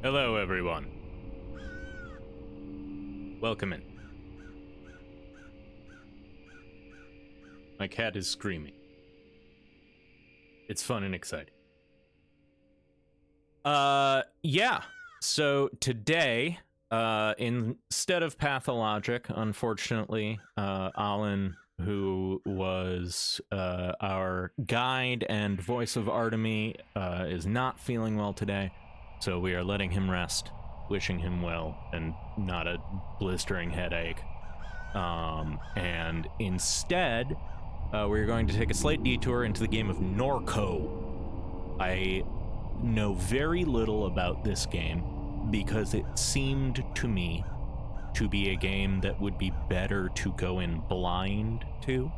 Hello, everyone. Welcome in. My cat is screaming. It's fun and exciting. Yeah. So today, instead of Pathologic, unfortunately, Alan, who was our guide and voice of Artemy, is not feeling well today. So we are letting him rest, wishing him well, and not a blistering headache. And instead, we're going to take a slight detour into the game of Norco. I know very little about this game because it seemed to me to be a game that would be better to go in blind to.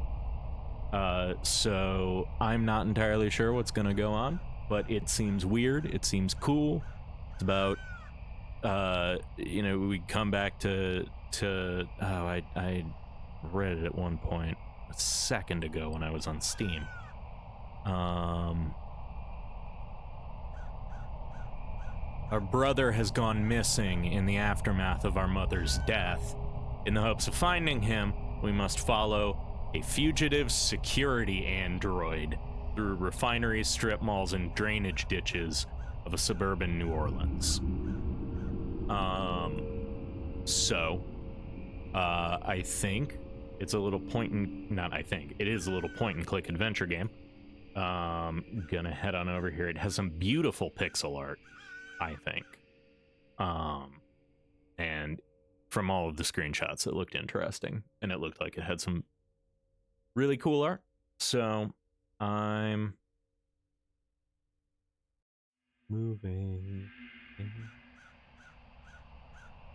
So I'm not entirely sure what's going to go on, but it seems weird. It seems cool. It's about, we come back to I read it at one point a second ago when I was on Steam. Our brother has gone missing in the aftermath of our mother's death. In the hopes of finding him, we must follow a fugitive security android through refineries, strip malls, and drainage ditches of a suburban New Orleans. I think it's a little it is a little point and click adventure game. Gonna head on over here. It has some beautiful pixel art, I think. And from all of the screenshots, it looked interesting, and it looked like it had some really cool art. So I'm moving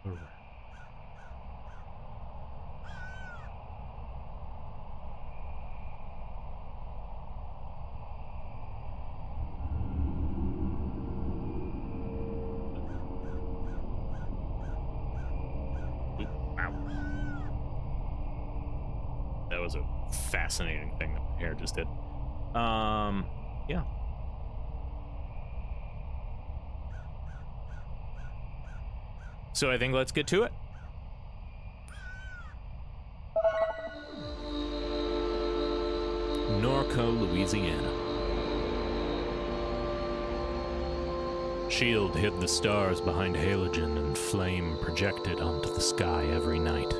around. That was a fascinating thing that my hair just did. Yeah. So I think let's get to it. Norco, Louisiana. Shield hid the stars behind halogen, and flame projected onto the sky every night.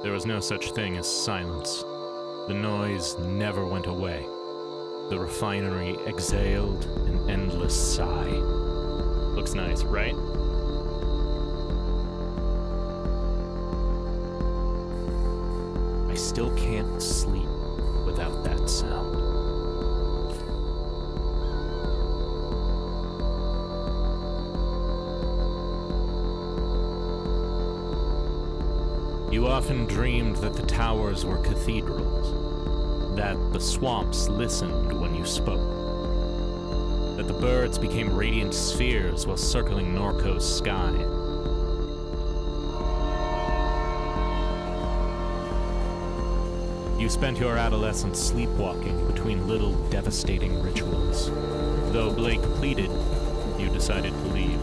There was no such thing as silence. The noise never went away. The refinery exhaled an endless sigh. Looks nice, right? I still can't sleep without that sound. You often dreamed that the towers were cathedrals, that the swamps listened when you spoke, that the birds became radiant spheres while circling Norco's sky. You spent your adolescence sleepwalking between little devastating rituals. Though Blake pleaded, you decided to leave.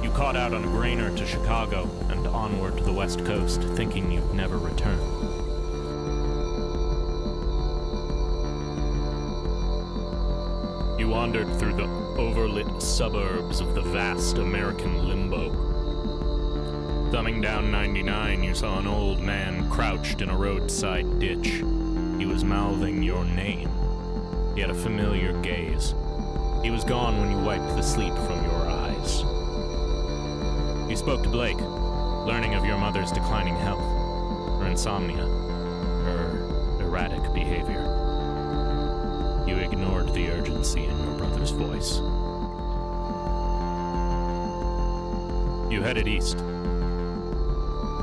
You caught out on a grainer to Chicago and onward to the West Coast, thinking you'd never return. You wandered through the overlit suburbs of the vast American limbo. Thumbing down 99, you saw an old man crouched in a roadside ditch. He was mouthing your name. He had a familiar gaze. He was gone when you wiped the sleep from your eyes. You spoke to Blake, learning of your mother's declining health, her insomnia, her erratic behavior. You ignored the urgency in your brother's voice. You headed east.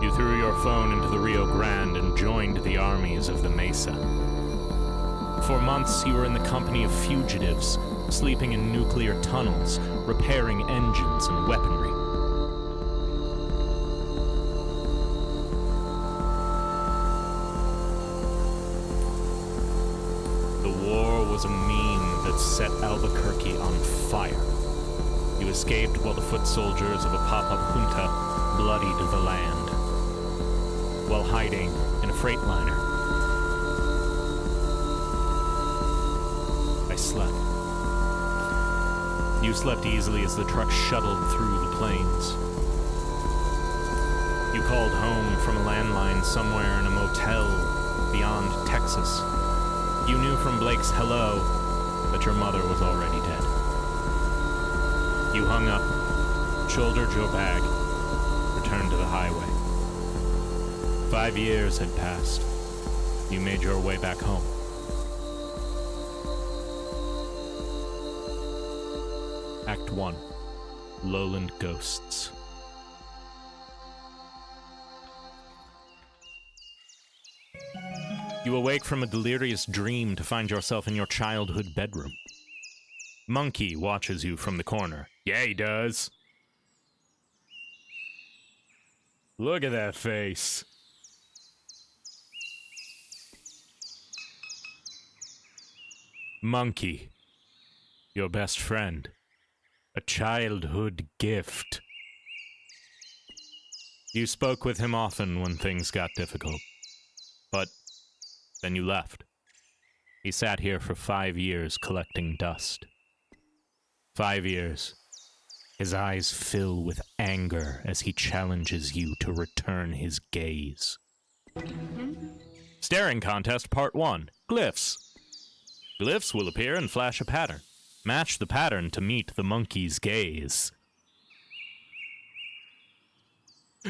You threw your phone into the Rio Grande and joined the armies of the Mesa. For months, you were in the company of fugitives, sleeping in nuclear tunnels, repairing engines and weaponry. The war was a meme that set Albuquerque on fire. You escaped while the foot soldiers of a pop-up junta bloodied the land. While hiding in a freight liner, I slept. You slept easily as the truck shuttled through the plains. You called home from a landline somewhere in a motel beyond Texas. You knew from Blake's hello that your mother was already dead. You hung up, shouldered your bag, returned to the highway. 5 years had passed. You made your way back home. Act 1. Lowland Ghosts. You awake from a delirious dream to find yourself in your childhood bedroom. Monkey watches you from the corner. Yeah, he does. Look at that face. Monkey, your best friend. A childhood gift. You spoke with him often when things got difficult. But then you left. He sat here for 5 years collecting dust. 5 years. His eyes fill with anger as he challenges you to return his gaze. Staring Contest Part 1. Glyphs. Glyphs will appear and flash a pattern. Match the pattern to meet the monkey's gaze.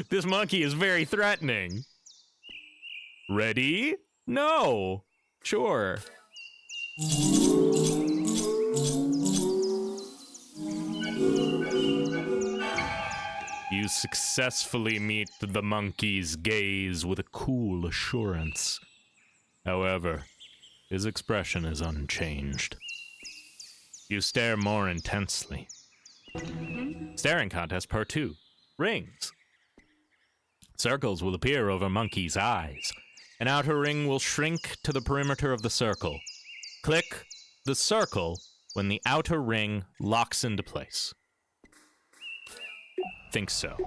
This monkey is very threatening. Ready? No. Sure. You successfully meet the monkey's gaze with a cool assurance. However, his expression is unchanged. You stare more intensely. Staring Contest Part 2. Rings. Circles will appear over monkey's eyes. An outer ring will shrink to the perimeter of the circle. Click the circle when the outer ring locks into place. Think so.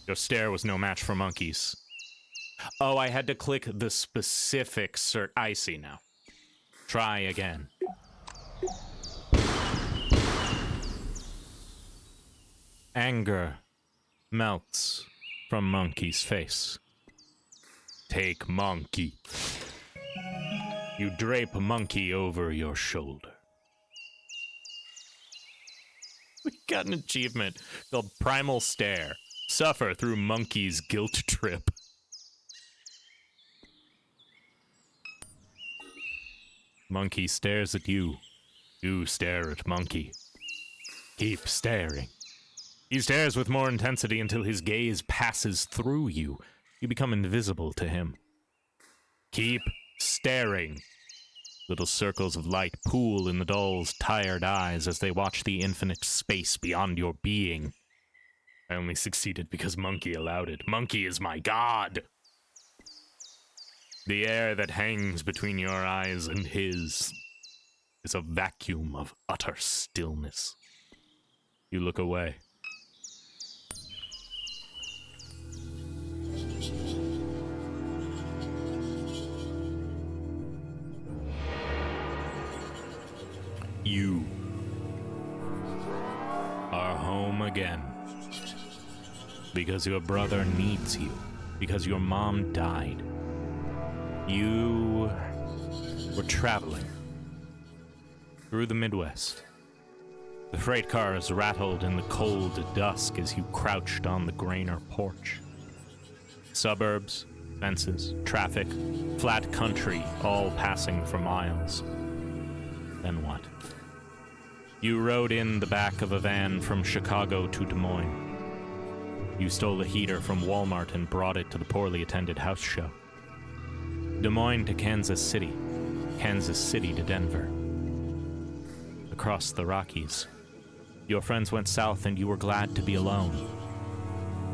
Your stare was no match for monkeys. Oh, I had to click the specific I see now. Try again. Anger melts from monkey's face. Take monkey. You drape monkey over your shoulder. We got an achievement called Primal Stare. Suffer through monkey's guilt trip. Monkey stares at you. You stare at monkey. Keep staring. He stares with more intensity until his gaze passes through you. You become invisible to him. Keep staring. Little circles of light pool in the doll's tired eyes as they watch the infinite space beyond your being. I only succeeded because Monkey allowed it. Monkey is my god! The air that hangs between your eyes and his is a vacuum of utter stillness. You look away. You are home again. Because your brother needs you. Because your mom died. You were traveling through the Midwest. The freight cars rattled in the cold dusk as you crouched on the Grainer porch. Suburbs, fences, traffic, flat country, all passing for miles. Then what? You rode in the back of a van from Chicago to Des Moines. You stole a heater from Walmart and brought it to the poorly attended house show. Des Moines to Kansas City to Denver. Across the Rockies. Your friends went south and you were glad to be alone.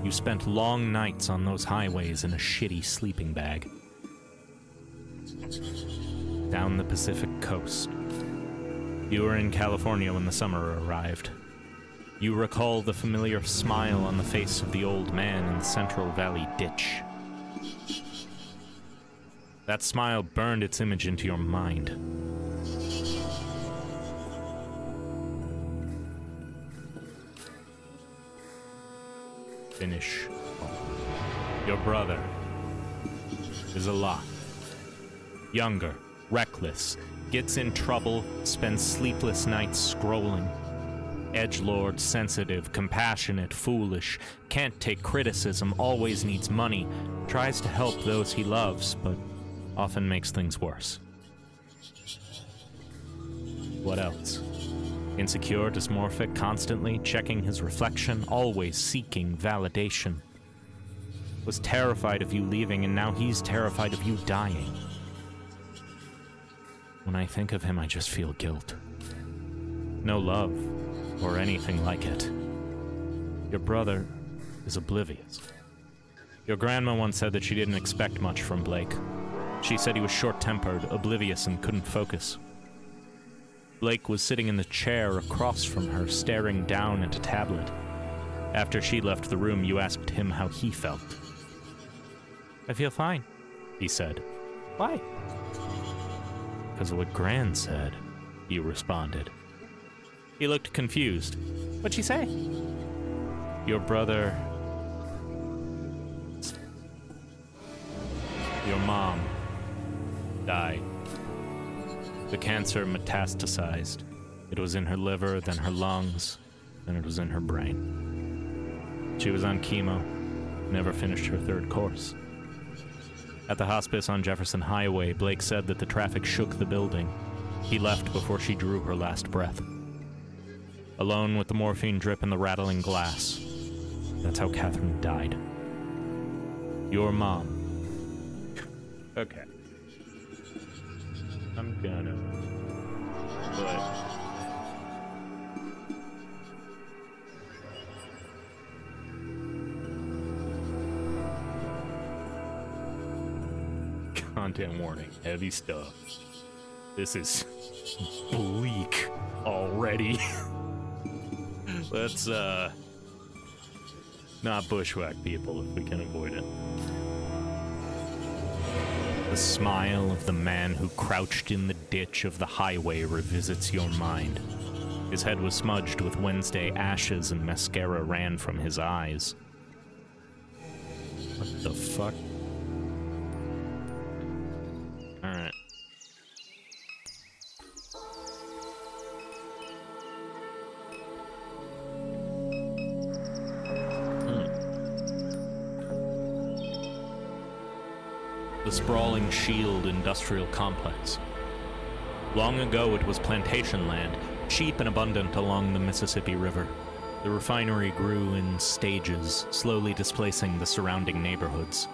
You spent long nights on those highways in a shitty sleeping bag. Down the Pacific coast. You were in California when the summer arrived. You recall the familiar smile on the face of the old man in the Central Valley ditch. That smile burned its image into your mind. Finish. Your brother is alive. Younger, reckless, gets in trouble, spends sleepless nights scrolling. Edgelord, sensitive, compassionate, foolish, can't take criticism, always needs money, tries to help those he loves, but often makes things worse. What else? Insecure, dysmorphic, constantly checking his reflection, always seeking validation. Was terrified of you leaving, and now he's terrified of you dying. When I think of him, I just feel guilt. No love, or anything like it. Your brother is oblivious. Your grandma once said that she didn't expect much from Blake. She said he was short-tempered, oblivious, and couldn't focus. Blake was sitting in the chair across from her, staring down at a tablet. After she left the room, you asked him how he felt. "I feel fine," he said. "Why?" "Because of what Gran said," you responded. He looked confused. "What'd she say?" Your brother... Your mom died. The cancer metastasized. It was in her liver, then her lungs, then it was in her brain. She was on chemo, never finished her third course. At the hospice on Jefferson Highway, Blake said that the traffic shook the building. He left before she drew her last breath. Alone with the morphine drip and the rattling glass. That's how Catherine died. Your mom. Okay. I'm gonna... Content warning, heavy stuff. This is bleak already. Let's, not bushwhack people if we can avoid it. The smile of the man who crouched in the ditch of the highway revisits your mind. His head was smudged with Wednesday ashes and mascara ran from his eyes. What the fuck? Alright. The sprawling Shield Industrial Complex. Long ago it was plantation land, cheap and abundant along the Mississippi River. The refinery grew in stages, slowly displacing the surrounding neighborhoods.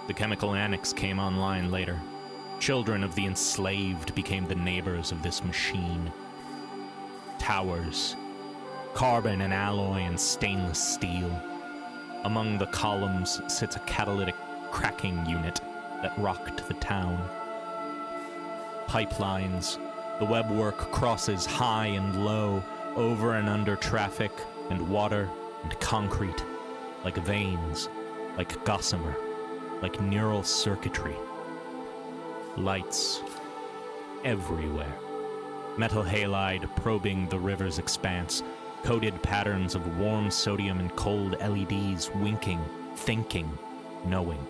The chemical annex came online later. Children of the enslaved became the neighbors of this machine. Towers, carbon and alloy and stainless steel. Among the columns sits a catalytic cracking unit that rocked the town. Pipelines, the web work crosses high and low, over and under traffic and water and concrete, like veins, like gossamer, like neural circuitry. Lights everywhere. Metal halide probing the river's expanse, coded patterns of warm sodium and cold LEDs winking, thinking, knowing.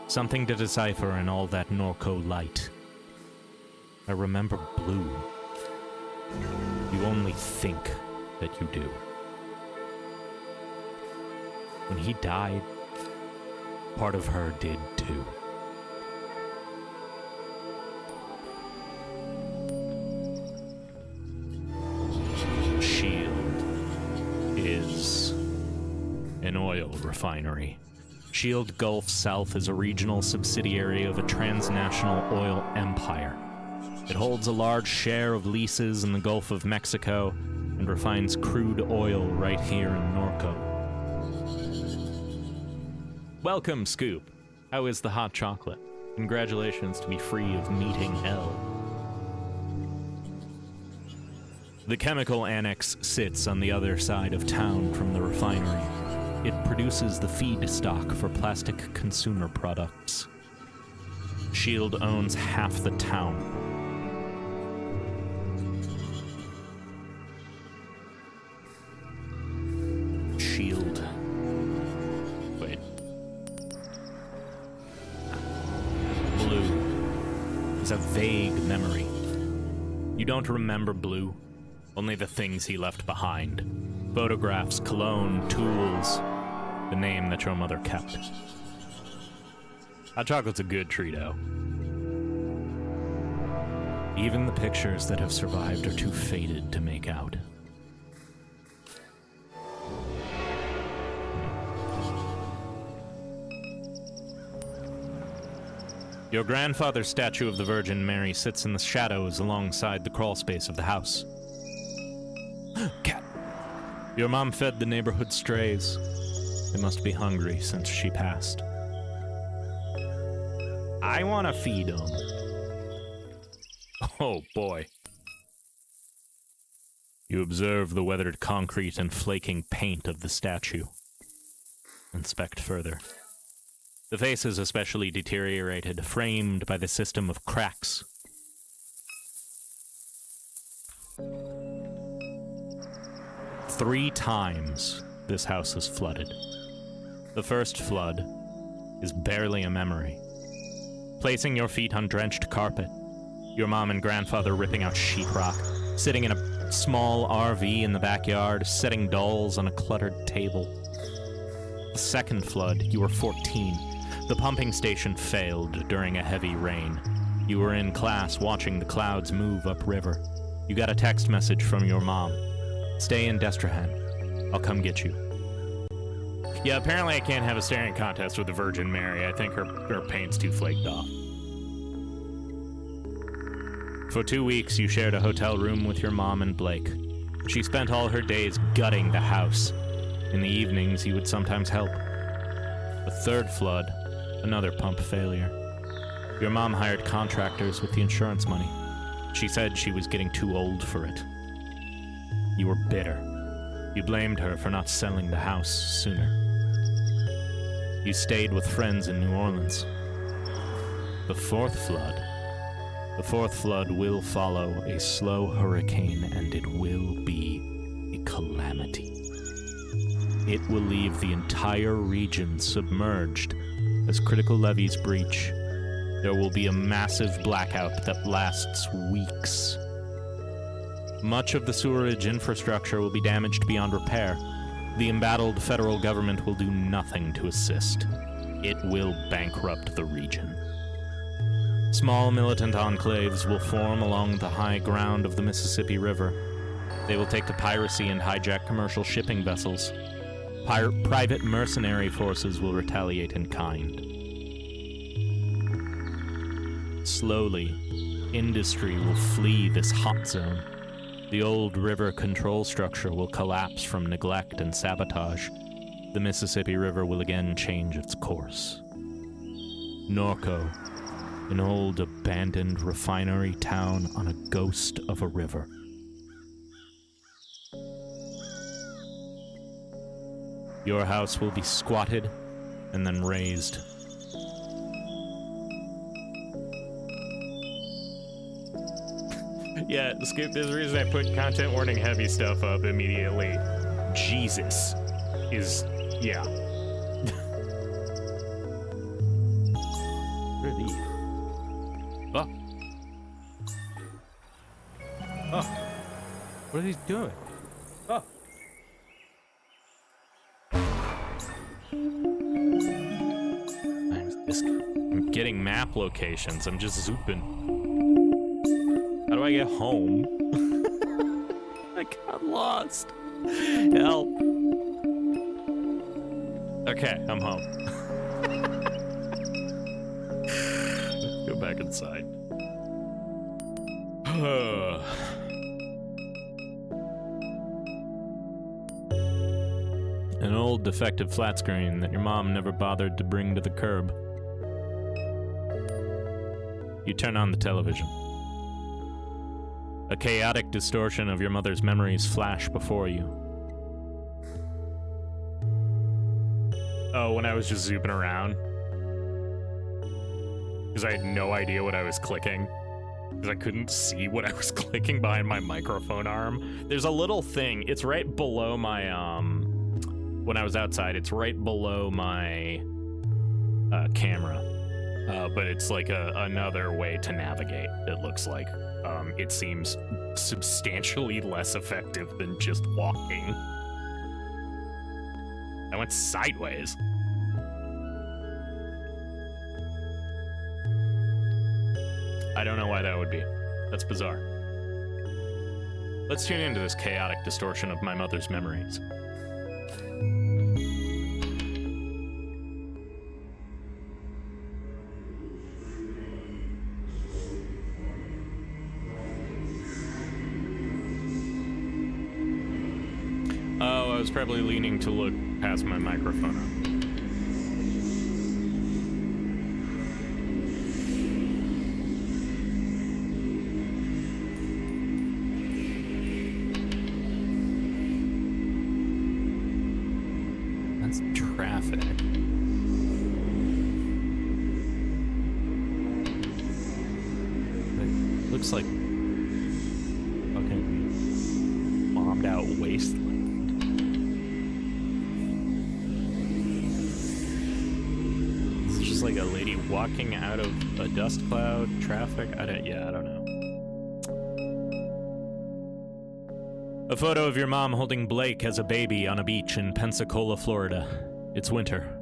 Something to decipher in all that Norco light. I remember blue. You only think that you do. When he died, part of her did too. Shield is an oil refinery. Shield Gulf South is a regional subsidiary of a transnational oil empire. It holds a large share of leases in the Gulf of Mexico and refines crude oil right here in Norco. Welcome, Scoop. How is the hot chocolate? Congratulations to be free of meeting hell. The chemical annex sits on the other side of town from the refinery. It produces the feedstock for plastic consumer products. Shield owns half the town. Shield. Wait. Blue is a vague memory. You don't remember Blue, only the things he left behind. Photographs, cologne, tools, the name that your mother kept. Hot chocolate's a good treat-o. Even the pictures that have survived are too faded to make out. Your grandfather's statue of the Virgin Mary sits in the shadows alongside the crawlspace of the house. Cat! Your mom fed the neighborhood strays. They must be hungry since she passed. I want to feed them. Oh boy. You observe the weathered concrete and flaking paint of the statue. Inspect further. The face is especially deteriorated, framed by the system of cracks. 3 times this house is flooded. The first flood is barely a memory. Placing your feet on drenched carpet, your mom and grandfather ripping out sheetrock, sitting in a small RV in the backyard, setting dolls on a cluttered table. The second flood, you were 14. The pumping station failed during a heavy rain. You were in class watching the clouds move upriver. You got a text message from your mom. Stay in Destrehan. I'll come get you. Yeah, apparently I can't have a staring contest with the Virgin Mary. I think her paint's too flaked off. For 2 weeks, you shared a hotel room with your mom and Blake. She spent all her days gutting the house. In the evenings, you would sometimes help. The third flood, another pump failure. Your mom hired contractors with the insurance money. She said she was getting too old for it. You were bitter. You blamed her for not selling the house sooner. You stayed with friends in New Orleans. The fourth flood will follow a slow hurricane, and it will be a calamity. It will leave the entire region submerged as critical levees breach. There will be a massive blackout that lasts weeks. Much of the sewerage infrastructure will be damaged beyond repair. The embattled federal government will do nothing to assist. It will bankrupt the region. Small militant enclaves will form along the high ground of the Mississippi River. They will take to piracy and hijack commercial shipping vessels. Private mercenary forces will retaliate in kind. Slowly, industry will flee this hot zone. The old river control structure will collapse from neglect and sabotage. The Mississippi River will again change its course. Norco, an old abandoned refinery town on a ghost of a river. Your house will be squatted and then razed. Yeah, Scoop, there's a reason I put content warning heavy stuff up immediately. Jesus is, yeah. Where are these? Oh. Oh. What are these doing? Oh. I'm getting map locations. I'm just zooping. How do I get home? I got lost. Help. Okay, I'm home. Go back inside. An old defective flat screen that your mom never bothered to bring to the curb. You turn on the television. A chaotic distortion of your mother's memories flash before you. Oh, when I was just zooming around. Because I had no idea what I was clicking. Because I couldn't see what I was clicking behind my microphone arm. There's a little thing. It's right below my, when I was outside, it's right below my camera. But it's like another way to navigate, it looks like. It seems substantially less effective than just walking. I went sideways. I don't know why that would be. That's bizarre. Let's tune into this chaotic distortion of my mother's memories. Oh, I was probably leaning to look past my microphone up. That's traffic. It looks like fucking bombed out wasteland. Like a lady walking out of a dust cloud, traffic, I don't know. A photo of your mom holding Blake as a baby on a beach in Pensacola, Florida. It's winter.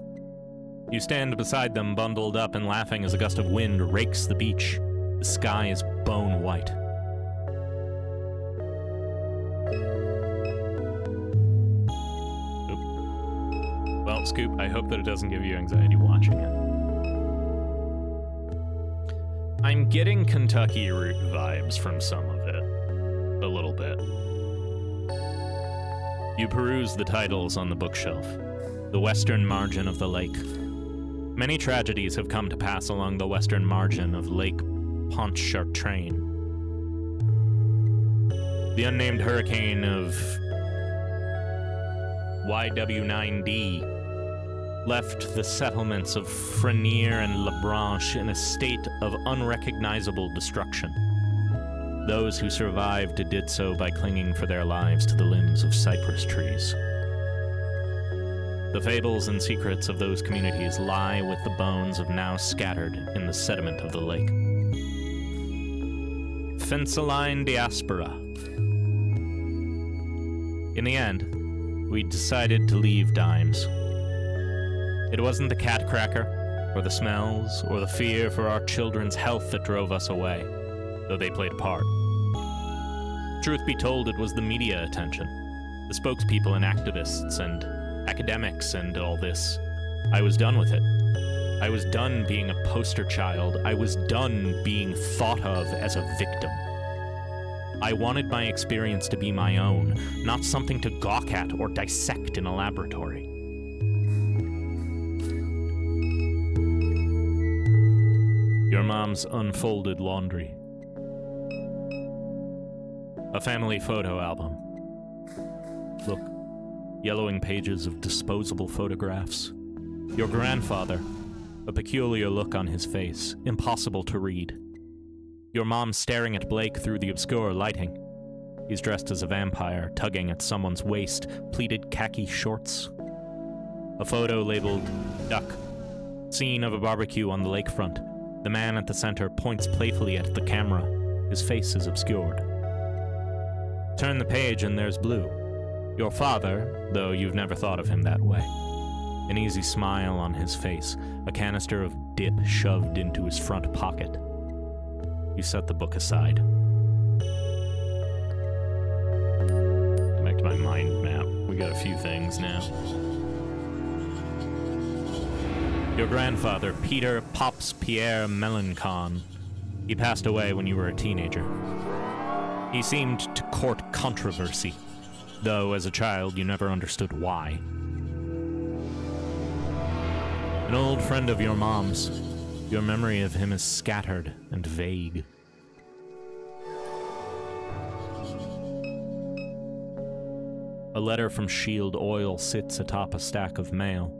You stand beside them, bundled up and laughing as a gust of wind rakes the beach. The sky is bone white. Oop. Well, Scoop, I hope that it doesn't give you anxiety watching it. I'm getting Kentucky Route vibes from some of it. A little bit. You peruse the titles on the bookshelf. The western margin of the lake. Many tragedies have come to pass along the western margin of Lake Pontchartrain. The unnamed hurricane of YW9D left the settlements of Frenier and La Branche in a state of unrecognizable destruction. Those who survived did so by clinging for their lives to the limbs of cypress trees. The fables and secrets of those communities lie with the bones of now scattered in the sediment of the lake. Fensaline diaspora. In the end, we decided to leave Dimes. It wasn't the cat cracker, or the smells, or the fear for our children's health that drove us away, though they played a part. Truth be told, it was the media attention, the spokespeople and activists and academics and all this. I was done with it. I was done being a poster child. I was done being thought of as a victim. I wanted my experience to be my own, not something to gawk at or dissect in a laboratory. Your mom's unfolded laundry. A family photo album. Look, yellowing pages of disposable photographs. Your grandfather, a peculiar look on his face, impossible to read. Your mom staring at Blake through the obscure lighting. He's dressed as a vampire, tugging at someone's waist, pleated khaki shorts. A photo labeled Duck. Scene of a barbecue on the lakefront. The man at the center points playfully at the camera. His face is obscured. Turn the page and there's Blue. Your father, though you've never thought of him that way. An easy smile on his face, a canister of dip shoved into his front pocket. You set the book aside. Back to my mind map. We got a few things now. Your grandfather, Peter Pops Pierre Melancon. He passed away when you were a teenager. He seemed to court controversy, though as a child you never understood why. An old friend of your mom's. Your memory of him is scattered and vague. A letter from Shield Oil sits atop a stack of mail.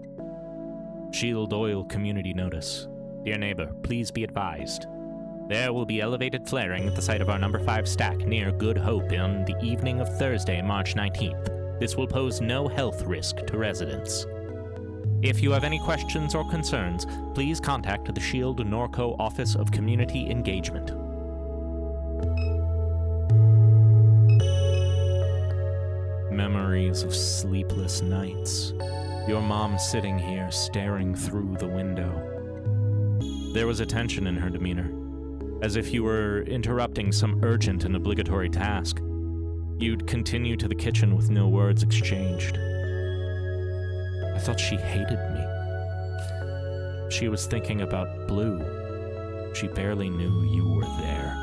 Shield Oil Community Notice. Dear neighbor, please be advised. There will be elevated flaring at the site of our number 5 stack near Good Hope on the evening of Thursday, March 19th. This will pose no health risk to residents. If you have any questions or concerns, please contact the Shield Norco Office of Community Engagement. Memories of sleepless nights. Your mom sitting here staring through the window. There was a tension in her demeanor, as if you were interrupting some urgent and obligatory task. You'd continue to the kitchen with no words exchanged. I thought she hated me. She was thinking about Blue. She barely knew you were there.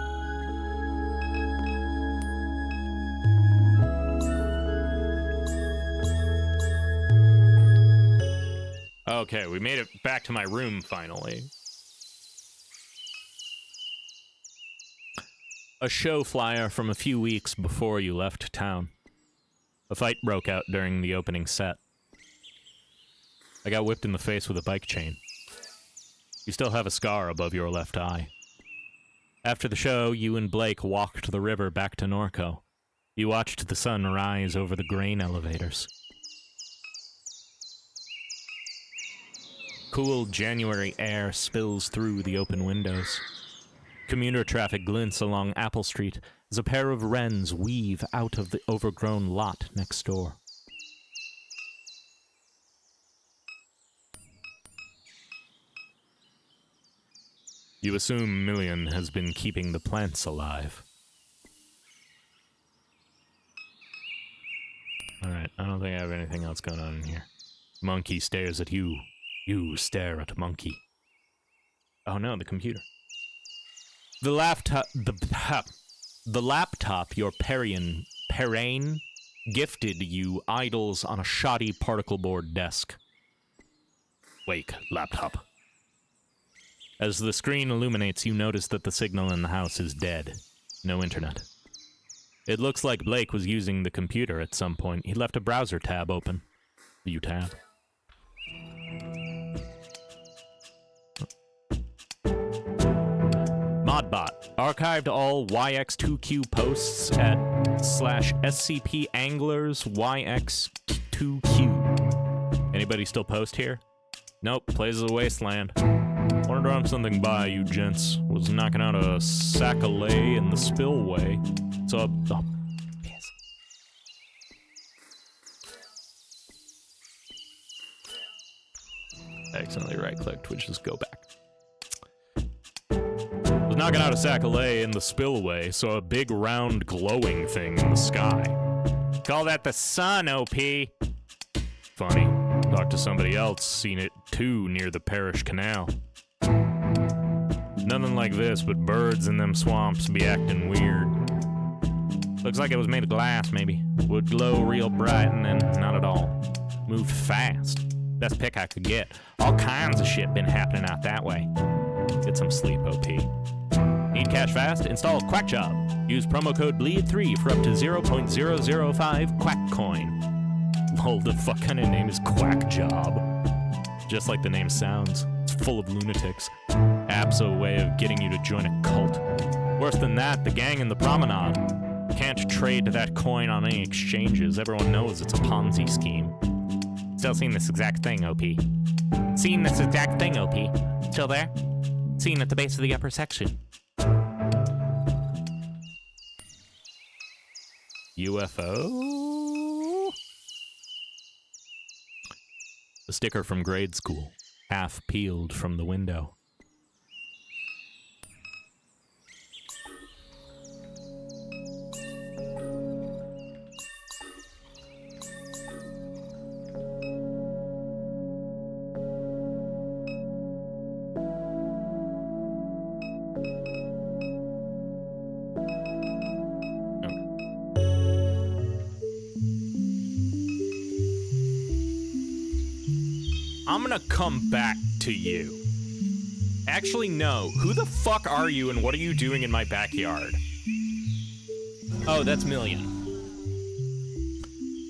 Okay, we made it back to my room finally. A show flyer from a few weeks before you left town. A fight broke out during the opening set. I got whipped in the face with a bike chain. You still have a scar above your left eye. After the show, you and Blake walked the river back to Norco. You watched the sun rise over the grain elevators. Cool January air spills through the open windows. Commuter traffic glints along Apple Street as a pair of wrens weave out of the overgrown lot next door. You assume Million has been keeping the plants alive. Alright, I don't think I have anything else going on in here. Monkey stares at you. You stare at Monkey. Oh no, the computer. The laptop your Perrine gifted you idles on a shoddy particle board desk. Wake, laptop. As the screen illuminates, you notice that the signal in the house is dead. No internet. It looks like Blake was using the computer at some point. He left a browser tab open. View tab. Modbot archived all YX2Q posts at /SCP Anglers YX2Q. Anybody still post here? Nope, plays of the wasteland. Wanted to run something by you gents. Was knocking out a sack of lay in the spillway. So, piss. Accidentally right-clicked, which is go back. Was knocking out a sack of lay in the spillway, so a big round glowing thing in the sky. Call that the sun, OP. Funny. Talked to somebody else, seen it too near the parish canal. Nothing like this, but birds in them swamps be acting weird. Looks like it was made of glass, maybe. Would glow real bright and then not at all. Moved fast. Best pick I could get. All kinds of shit been happening out that way. Get some sleep, OP. Need cash fast? Install QuackJob. Use promo code BLEED3 for up to 0.005 Quack Coin. Lol, the fuck kind of name is QuackJob? Just like the name sounds. It's full of lunatics. App's a way of getting you to join a cult. Worse than that, the gang in the promenade. Can't trade that coin on any exchanges. Everyone knows it's a Ponzi scheme. Still seeing this exact thing, OP. Seeing this exact thing, OP. Still there? Seen at the base of the upper section. UFO? A sticker from grade school, half peeled from the window. I'm gonna come back to you. Actually, no. Who the fuck are you and what are you doing in my backyard? Oh, that's Million.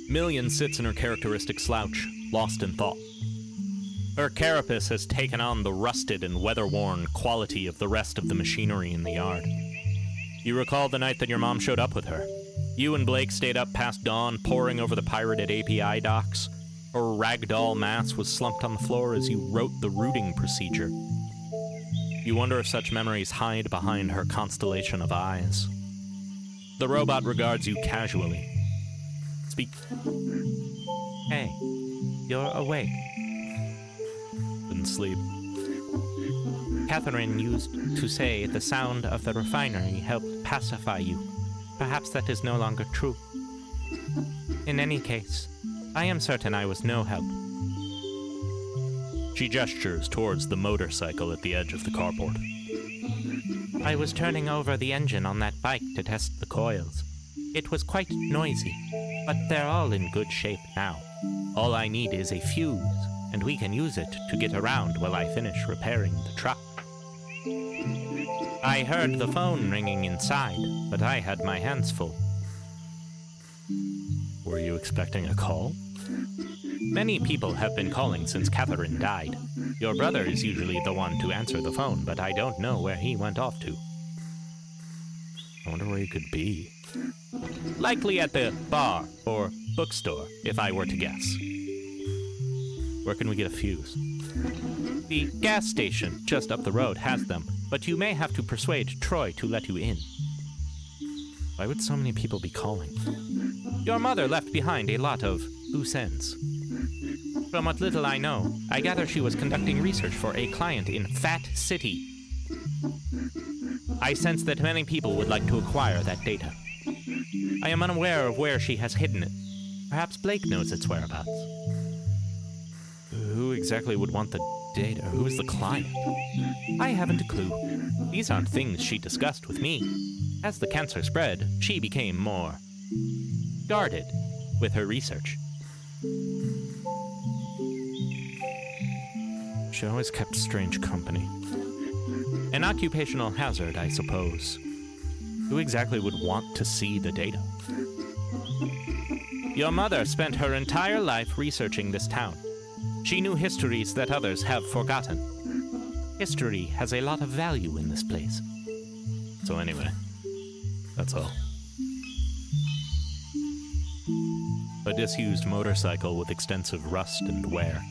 Million sits in her characteristic slouch, lost in thought. Her carapace has taken on the rusted and weather-worn quality of the rest of the machinery in the yard. You recall the night that your mom showed up with her. You and Blake stayed up past dawn, poring over the pirated API docs. Her ragdoll mass was slumped on the floor as you wrote the routing procedure. You wonder if such memories hide behind her constellation of eyes. The robot regards you casually. Speak. Hey, you're awake. Didn't sleep. Catherine used to say the sound of the refinery helped pacify you. Perhaps that is no longer true. In any case, I am certain I was no help. She gestures towards the motorcycle at the edge of the carport. I was turning over the engine on that bike to test the coils. It was quite noisy, but they're all in good shape now. All I need is a fuse, and we can use it to get around while I finish repairing the truck. I heard the phone ringing inside, but I had my hands full. Were you expecting a call? Many people have been calling since Catherine died. Your brother is usually the one to answer the phone, but I don't know where he went off to. I wonder where he could be. Likely at the bar or bookstore, if I were to guess. Where can we get a fuse? The gas station just up the road has them, but you may have to persuade Troy to let you in. Why would so many people be calling? Your mother left behind a lot of loose ends. From what little I know, I gather she was conducting research for a client in Fat City. I sense that many people would like to acquire that data. I am unaware of where she has hidden it. Perhaps Blake knows its whereabouts. Who exactly would want the data? Who is the client? I haven't a clue. These aren't things she discussed with me. As the cancer spread, she became more guarded with her research. She always kept strange company. An occupational hazard, I suppose. Who exactly would want to see the data? Your mother spent her entire life researching this town. She knew histories that others have forgotten. History has a lot of value in this place. So anyway, that's all. A disused motorcycle with extensive rust and wear.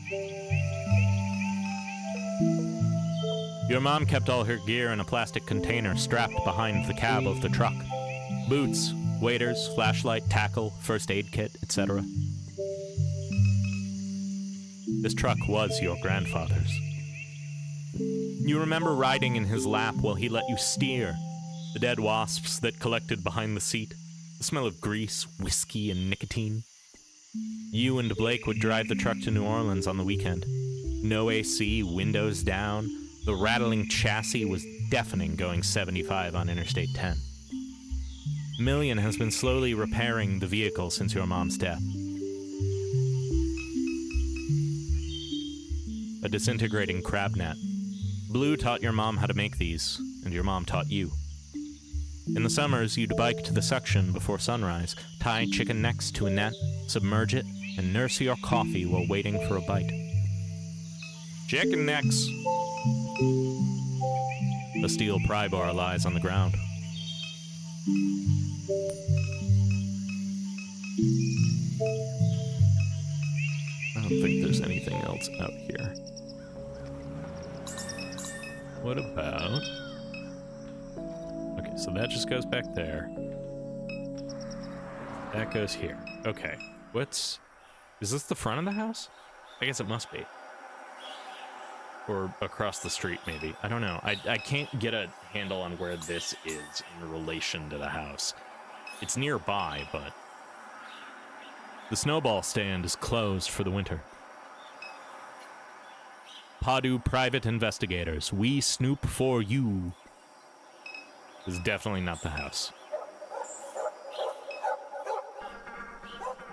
Your mom kept all her gear in a plastic container strapped behind the cab of the truck. Boots, waders, flashlight, tackle, first aid kit, etc. This truck was your grandfather's. You remember riding in his lap while he let you steer. The dead wasps that collected behind the seat. The smell of grease, whiskey, and nicotine. You and Blake would drive the truck to New Orleans on the weekend. No AC, windows down. The rattling chassis was deafening going 75 on Interstate 10. Million has been slowly repairing the vehicle since your mom's death. A disintegrating crab net. Blue taught your mom how to make these, and your mom taught you. In the summers, you'd bike to the suction before sunrise, tie chicken necks to a net, submerge it, and nurse your coffee while waiting for a bite. Chicken necks! A steel pry bar lies on the ground. I don't think there's anything else out here. What about... Okay, so that just goes back there. That goes here. Okay, what's... Is this the front of the house? I guess it must be. Or across the street, maybe. I don't know. I can't get a handle on where this is in relation to the house. It's nearby, but... The snowball stand is closed for the winter. Padu Private Investigators, we snoop for you. This is definitely not the house.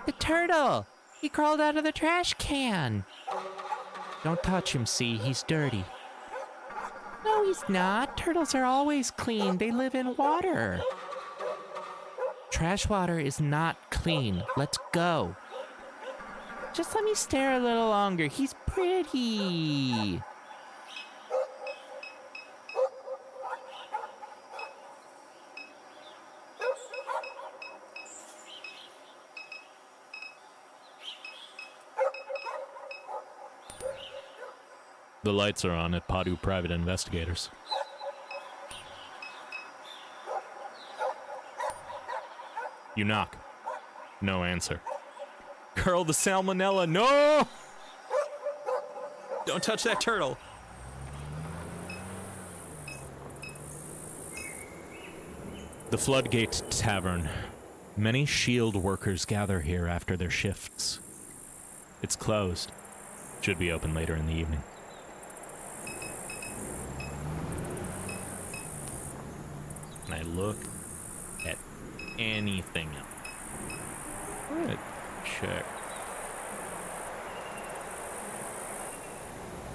The turtle! He crawled out of the trash can! Don't touch him, see? He's dirty. No, he's not. Turtles are always clean. They live in water. Trash water is not clean. Let's go. Just let me stare a little longer. He's pretty. The lights are on at Padu Private Investigators. You knock. No answer. Girl, the salmonella, no! Don't touch that turtle. The Floodgate Tavern. Many shield workers gather here after their shifts. It's closed. Should be open later in the evening. Can I look at anything else? I'm gonna check.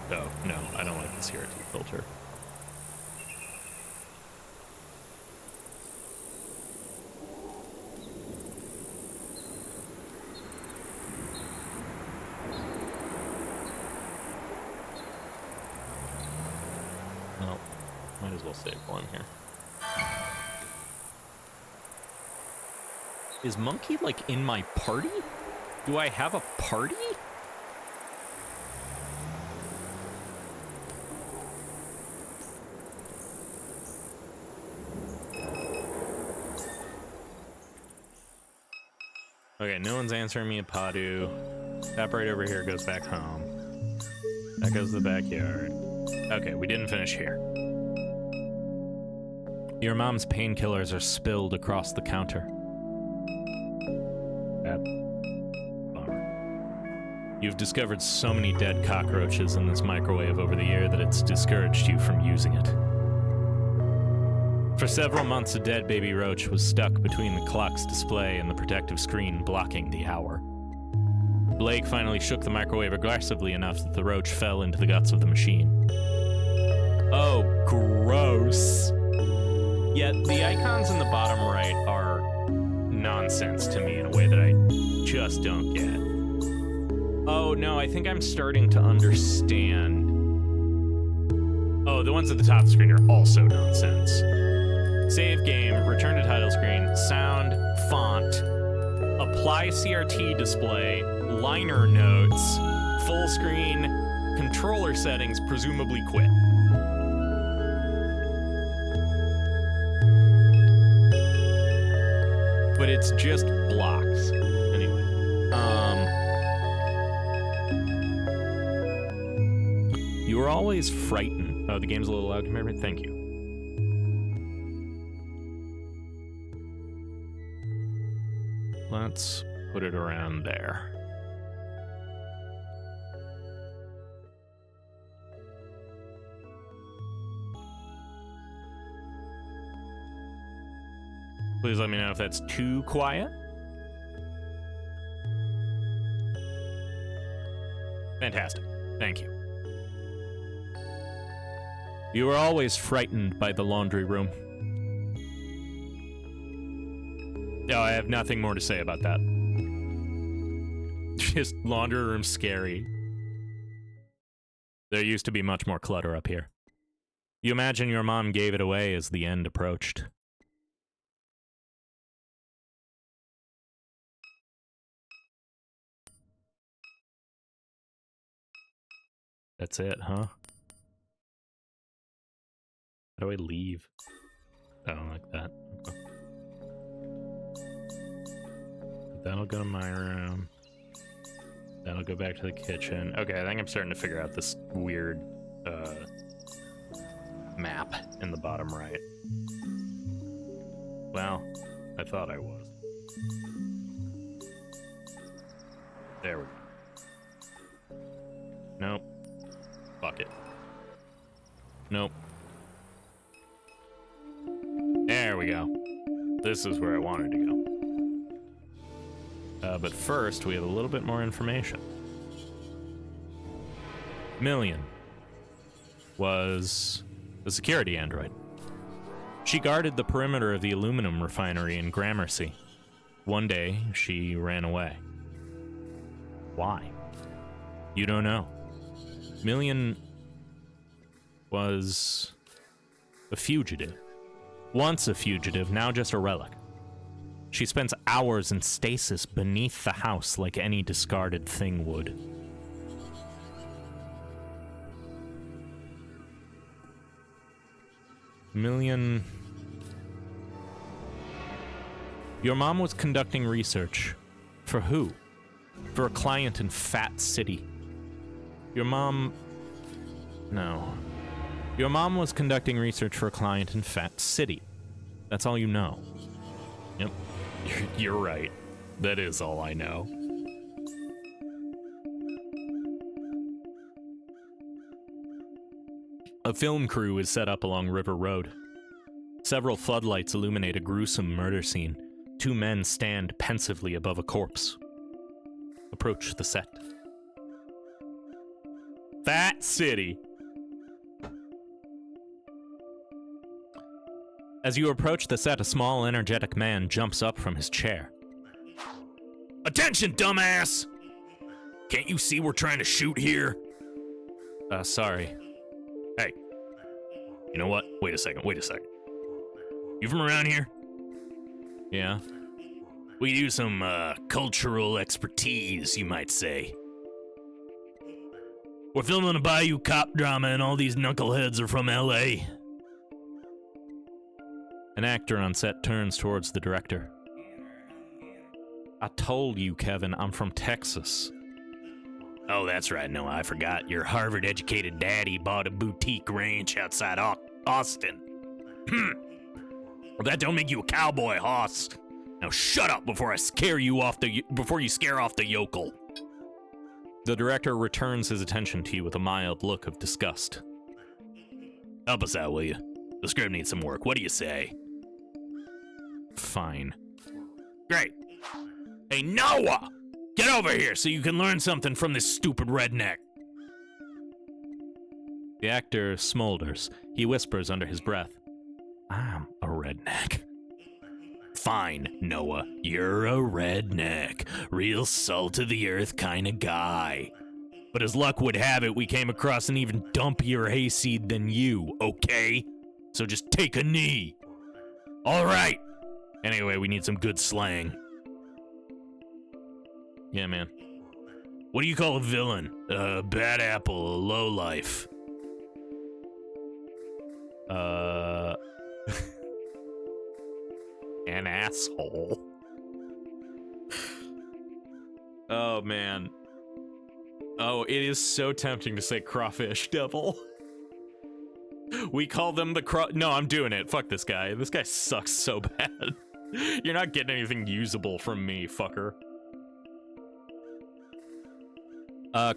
Oh, no, I don't like the CRT filter. Well, might as well save one here. Is Monkey, like, in my party? Do I have a party? Okay, no one's answering me at Padu. That right over here goes back home. That goes to the backyard. Okay, we didn't finish here. Your mom's painkillers are spilled across the counter. Bummer. You've discovered so many dead cockroaches in this microwave over the year that it's discouraged you from using it. For several months, a dead baby roach was stuck between the clock's display and the protective screen blocking the hour. Blake finally shook the microwave aggressively enough that the roach fell into the guts of the machine. Oh, gross. Yet the icons in the bottom right are nonsense to me in a way that I just don't get. Oh, no, I think I'm starting to understand. Oh, the ones at the top of the screen are also nonsense. Save game, return to title screen, sound, font, apply CRT display, liner notes, full screen, controller settings, presumably quit. But it's just blocks. Anyway. You were always frightened. Oh, the game's a little loud. Remember? Thank you. Let's put it around there. Please let me know if that's too quiet. Fantastic. Thank you. You were always frightened by the laundry room. No, I have nothing more to say about that. Just laundry room scary. There used to be much more clutter up here. You imagine your mom gave it away as the end approached. That's it, huh? How do I leave? I don't like that. Okay. That'll go to my room. That'll go back to the kitchen. Okay, I think I'm starting to figure out this weird map in the bottom right. Well, I thought I was. There we go. Nope. Fuck it. Nope. There we go. This is where I wanted to go. But first, we have a little bit more information. Million was the security android. She guarded the perimeter of the aluminum refinery in Gramercy. One day, she ran away. Why? You don't know. Million was a fugitive. Once a fugitive, now just a relic. She spends hours in stasis beneath the house like any discarded thing would. Million... Your mom was conducting research. For who? For a client in Fat City. Your mom... No. Your mom was conducting research for a client in Fat City. That's all you know. Yep. You're right. That is all I know. A film crew is set up along River Road. Several floodlights illuminate a gruesome murder scene. Two men stand pensively above a corpse. Approach the set. Fat City. As you approach the set, a small, energetic man jumps up from his chair. Attention, dumbass! Can't you see we're trying to shoot here? Sorry. Hey. You know what? Wait a second. You from around here? Yeah. We do some, cultural expertise, you might say. We're filming a Bayou cop drama and all these knuckleheads are from L.A. An actor on set turns towards the director. I told you, Kevin, I'm from Texas. Oh, that's right. No, I forgot. Your Harvard-educated daddy bought a boutique ranch outside Austin. Well, that don't make you a cowboy, hoss. Now shut up before you scare off the yokel. The director returns his attention to you with a mild look of disgust. Help us out, will you? The script needs some work. What do you say? Fine. Great. Hey, Noah! Get over here so you can learn something from this stupid redneck. The actor smolders. He whispers under his breath. I'm a redneck. Fine, Noah. You're a redneck. Real salt-of-the-earth kind of guy. But as luck would have it, we came across an even dumpier hayseed than you, okay? So just take a knee. All right. Anyway, we need some good slang. Yeah, man. What do you call a villain? A bad apple, a lowlife. An asshole. Oh, man. Oh, it is so tempting to say crawfish devil. We call them the No, I'm doing it. Fuck this guy. This guy sucks so bad. You're not getting anything usable from me, fucker.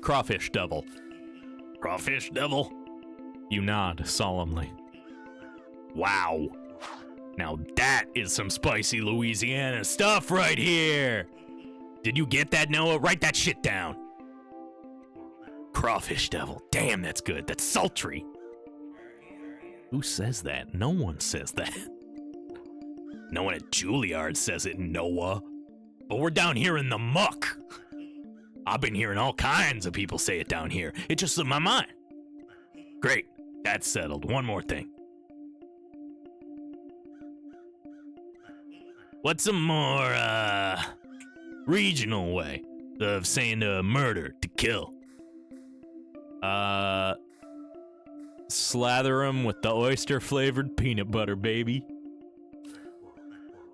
Crawfish devil. Crawfish devil? You nod solemnly. Wow. Now that is some spicy Louisiana stuff right here. Did you get that, Noah? Write that shit down. Crawfish devil. Damn, that's good. That's sultry. Who says that? No one says that. No one at Juilliard says it, Noah. But we're down here in the muck. I've been hearing all kinds of people say it down here. It just slipped my mind. Great. That's settled. One more thing. What's a more, regional way of saying murder, to kill? Slather 'em with the oyster-flavored peanut butter, baby.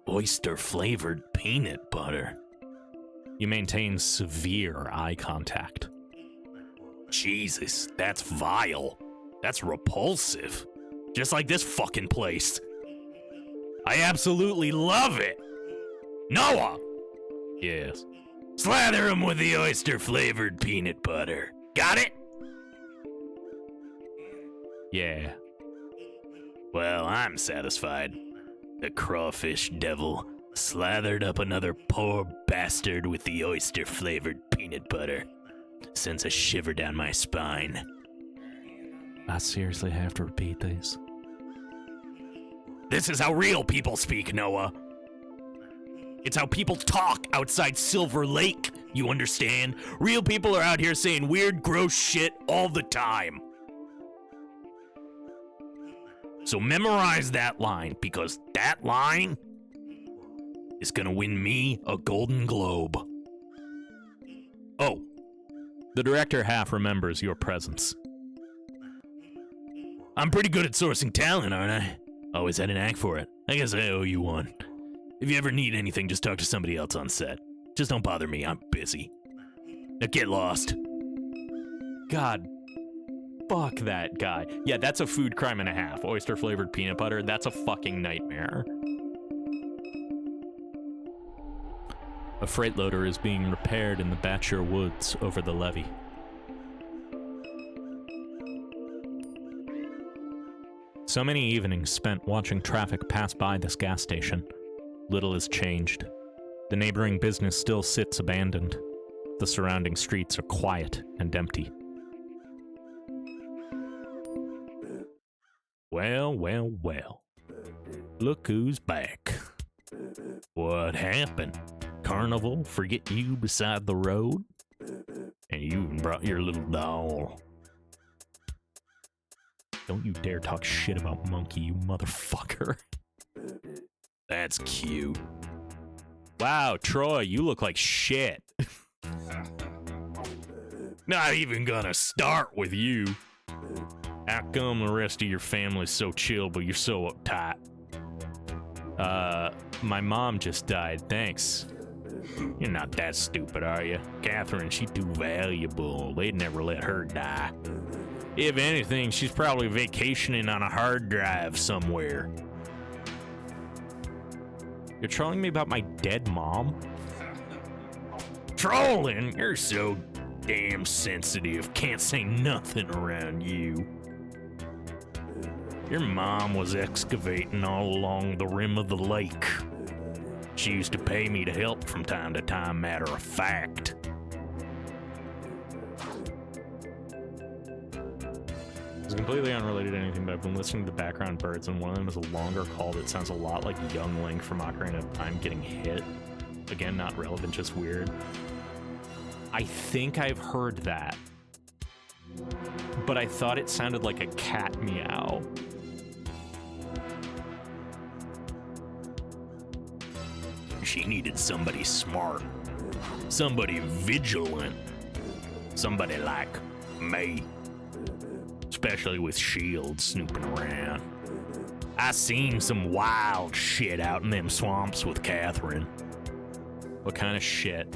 Oyster-flavored peanut butter? You maintain severe eye contact. Jesus, that's vile. That's repulsive. Just like this fucking place. I absolutely love it. Noah! Yes. Slather 'em with the oyster-flavored peanut butter. Got it? Yeah. Well, I'm satisfied. The crawfish devil slathered up another poor bastard with the oyster-flavored peanut butter. Sends a shiver down my spine. I seriously have to repeat these? This is how real people speak, Noah. It's how people talk outside Silver Lake. You understand? Real people are out here saying weird, gross shit all the time. So memorize that line, because that line is gonna win me a Golden Globe. Oh, the director half remembers your presence. I'm pretty good at sourcing talent, aren't I? Always had an knack for it. I guess I owe you one. If you ever need anything, just talk to somebody else on set. Just don't bother me, I'm busy. Now get lost. God, fuck that guy. Yeah, that's a food crime and a half. Oyster-flavored peanut butter, that's a fucking nightmare. A freight loader is being repaired in the Batcher Woods over the levee. So many evenings spent watching traffic pass by this gas station. Little has changed. The neighboring business still sits abandoned. The surrounding streets are quiet and empty. Well, well, well. Look who's back. What happened? Carnival forget you beside the road? And you even brought your little doll. Don't you dare talk shit about Monkey, you motherfucker. That's cute. Wow, Troy, you look like shit. Not even gonna start with you. How come the rest of your family's so chill, but you're so uptight? My mom just died, thanks. You're not that stupid, are you? Catherine, she's too valuable. They'd never let her die. If anything, she's probably vacationing on a hard drive somewhere. You're trolling me about my dead mom? Trolling? You're so damn sensitive. Can't say nothing around you. Your mom was excavating all along the rim of the lake. She used to pay me to help from time to time, matter of fact. It's completely unrelated to anything, but I've been listening to background birds, and one of them is a longer call that sounds a lot like Young Link from Ocarina of Time getting hit. Again, not relevant, just weird. I think I've heard that, but I thought it sounded like a cat meow. She needed somebody smart, somebody vigilant, somebody like me. Especially with shields snooping around. I seen some wild shit out in them swamps with Catherine. What kind of shit?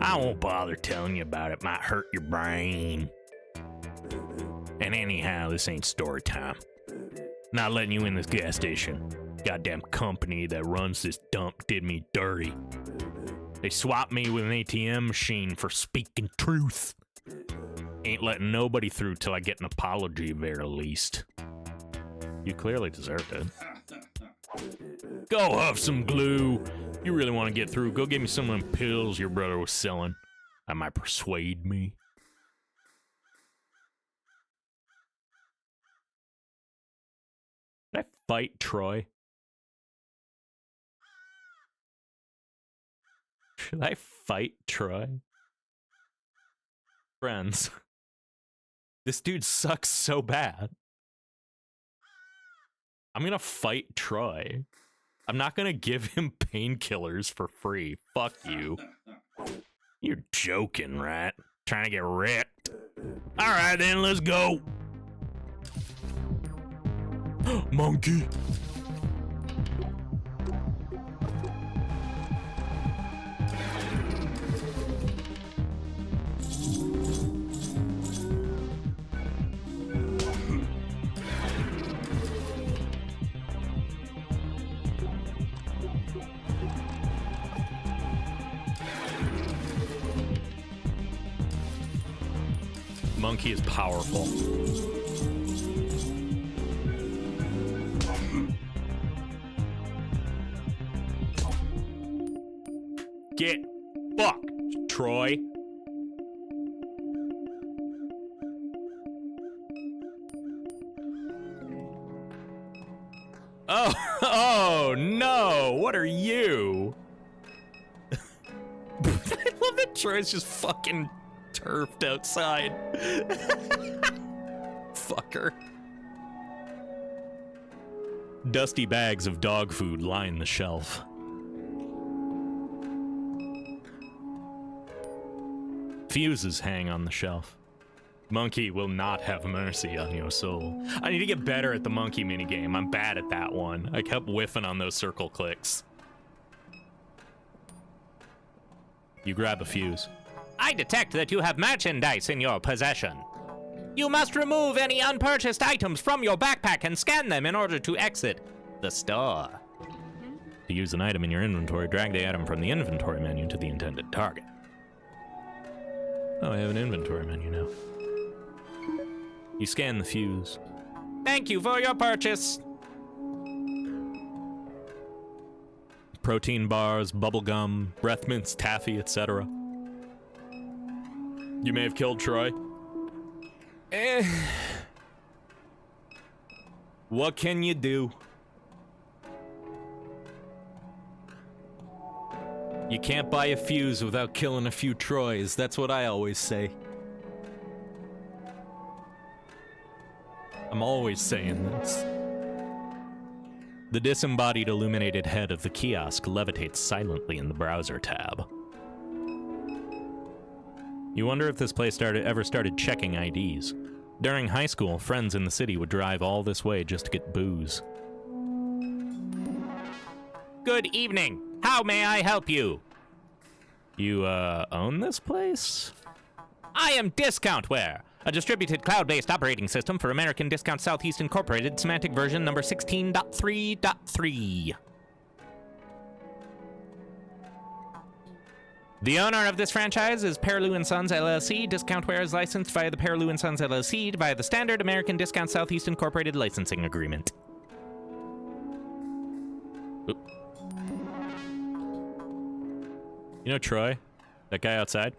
I won't bother telling you about it, might hurt your brain. And anyhow, this ain't story time. Not letting you in this gas station. Goddamn company that runs this dump did me dirty. They swapped me with an ATM machine for speaking truth. Ain't letting nobody through till I get an apology, very least. You clearly deserved it. Go huff some glue. You really want to get through, go get me some of them pills your brother was selling. That might persuade me. Should I fight Troy? Should I fight Troy? Friends. This dude sucks so bad. I'm gonna fight Troy. I'm not gonna give him painkillers for free. Fuck you. You're joking, right? Trying to get wrecked. Alright then, let's go. Monkey. Monkey is powerful. Get fucked, Troy. Oh, oh no! What are you? I love that Troy's just fucking turfed outside. Fucker. Dusty bags of dog food line the shelf. Fuses hang on the shelf. Monkey will not have mercy on your soul. I need to get better at the monkey minigame. I'm bad at that one. I kept whiffing on those circle clicks. You grab a fuse. I detect that you have merchandise in your possession. You must remove any unpurchased items from your backpack and scan them in order to exit the store. To use an item in your inventory, drag the item from the inventory menu to the intended target. Oh, I have an inventory menu now. You scan the fuse. Thank you for your purchase. Protein bars, bubble gum, breath mints, taffy, etc. You may have killed Troy. What can you do? You can't buy a fuse without killing a few Troys. That's what I always say. I'm always saying this. The disembodied illuminated head of the kiosk levitates silently in the browser tab. You wonder if this place ever started checking IDs. During high school, friends in the city would drive all this way just to get booze. Good evening. How may I help you? You, own this place? I am Discountware, a distributed cloud-based operating system for American Discount Southeast Incorporated, semantic version number 16.3.3. The owner of this franchise is Pearlou & Sons, LLC. Discountware is licensed via the Pearlou & Sons, LLC via the standard American Discount Southeast Incorporated licensing agreement. Oop. You know Troy? That guy outside?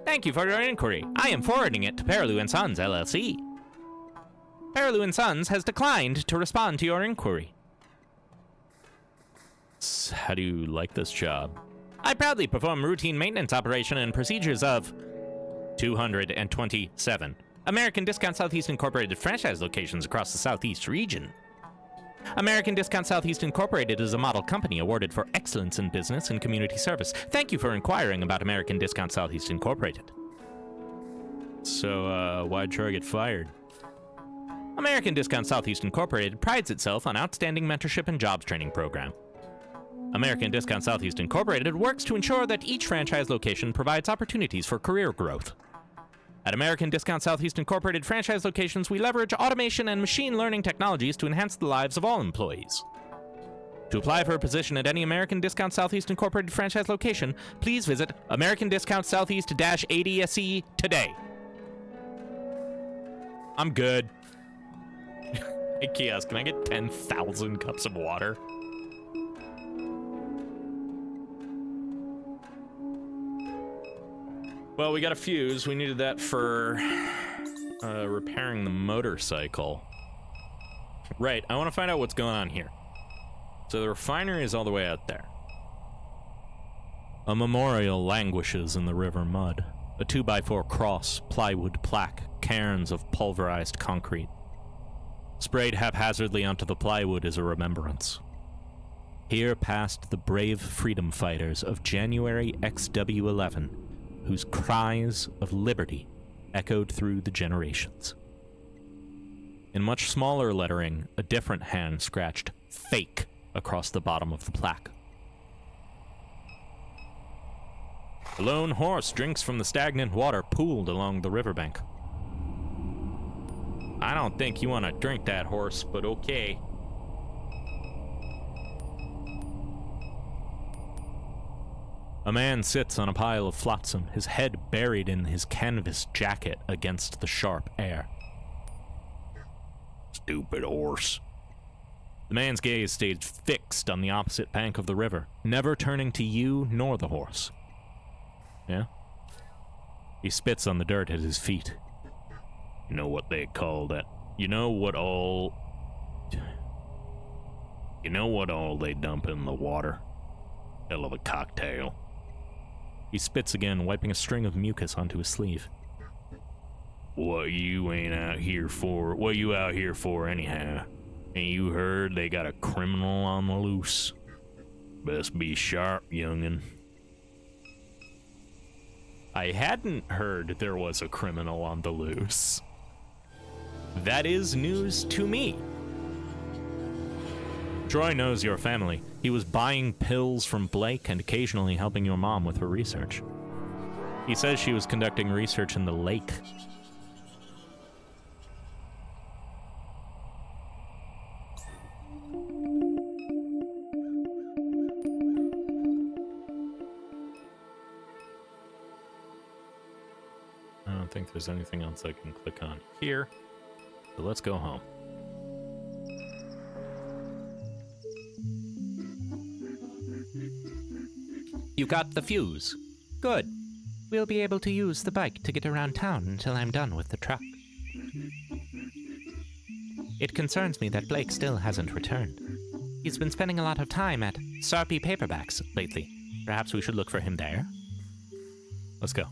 Thank you for your inquiry. I am forwarding it to Pearlou & Sons, LLC. Pearlou & Sons has declined to respond to your inquiry. How do you like this job? I proudly perform routine maintenance operation and procedures of 227 American Discount Southeast Incorporated franchise locations across the Southeast region. American Discount Southeast Incorporated is a model company awarded for excellence in business and community service. Thank you for inquiring about American Discount Southeast Incorporated. So, why'd Troy get fired? American Discount Southeast Incorporated prides itself on outstanding mentorship and jobs training program. American Discount Southeast Incorporated works to ensure that each franchise location provides opportunities for career growth. At American Discount Southeast Incorporated franchise locations, we leverage automation and machine learning technologies to enhance the lives of all employees. To apply for a position at any American Discount Southeast Incorporated franchise location, please visit American Discount Southeast-ADSE today. I'm good. Hey, kiosk, can I get 10,000 cups of water? Well, we got a fuse. We needed that for repairing the motorcycle. Right, I want to find out what's going on here. So the refinery is all the way out there. A memorial languishes in the river mud. A 2x4 cross, plywood plaque, cairns of pulverized concrete. Sprayed haphazardly onto the plywood is a remembrance. Here passed the brave freedom fighters of January XW11, whose cries of liberty echoed through the generations. In much smaller lettering, a different hand scratched "fake" across the bottom of the plaque. A lone horse drinks from the stagnant water pooled along the riverbank. I don't think you want to drink that, horse, but okay. A man sits on a pile of flotsam, his head buried in his canvas jacket against the sharp air. Stupid horse. The man's gaze stayed fixed on the opposite bank of the river, never turning to you nor the horse. Yeah? He spits on the dirt at his feet. You know what they call that? You know what all they dump in the water? Hell of a cocktail. He spits again, wiping a string of mucus onto his sleeve. What you out here for anyhow? Ain't you heard they got a criminal on the loose? Best be sharp, youngin'. I hadn't heard there was a criminal on the loose. That is news to me. Troy knows your family. He was buying pills from Blake and occasionally helping your mom with her research. He says she was conducting research in the lake. I don't think there's anything else I can click on here. So let's go home. You got the fuse. Good. We'll be able to use the bike to get around town until I'm done with the truck. It concerns me that Blake still hasn't returned. He's been spending a lot of time at Sarpy Paperbacks lately. Perhaps we should look for him there? Let's go.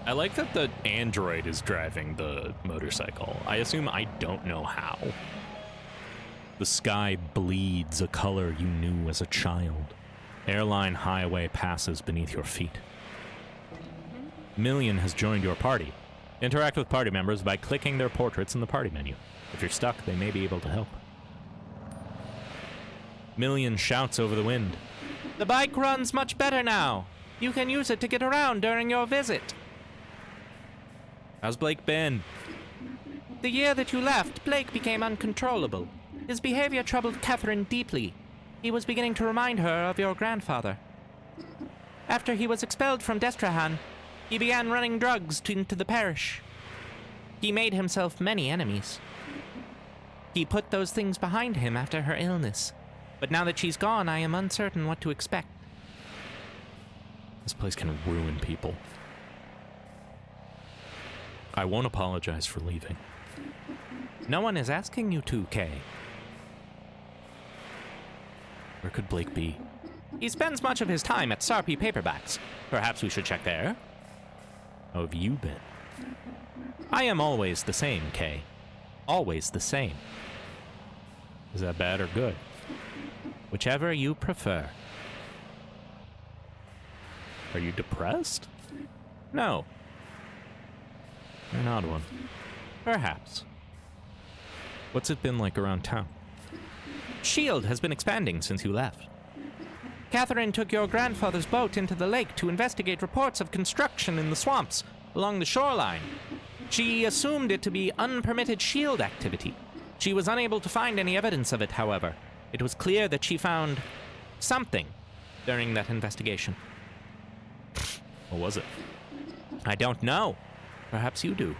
I like that the android is driving the motorcycle. I assume I don't know how. The sky bleeds a color you knew as a child. Airline highway passes beneath your feet. Million has joined your party. Interact with party members by clicking their portraits in the party menu. If you're stuck, they may be able to help. Million shouts over the wind. The bike runs much better now. You can use it to get around during your visit. How's Blake been? The year that you left, Blake became uncontrollable. His behavior troubled Catherine deeply. He was beginning to remind her of your grandfather. After he was expelled from Destrahan, he began running drugs into the parish. He made himself many enemies. He put those things behind him after her illness. But now that she's gone, I am uncertain what to expect. This place can ruin people. I won't apologize for leaving. No one is asking you to, Kay. Where could Blake be? He spends much of his time at Sarpy Paperbacks. Perhaps we should check there. How have you been? I am always the same, Kay. Always the same. Is that bad or good? Whichever you prefer. Are you depressed? No. You're an odd one. Perhaps. What's it been like around town? S.H.I.E.L.D. has been expanding since you left. Catherine took your grandfather's boat into the lake to investigate reports of construction in the swamps along the shoreline. She assumed it to be unpermitted S.H.I.E.L.D. activity. She was unable to find any evidence of it, however. It was clear that she found something during that investigation. What was it? I don't know. Perhaps you do.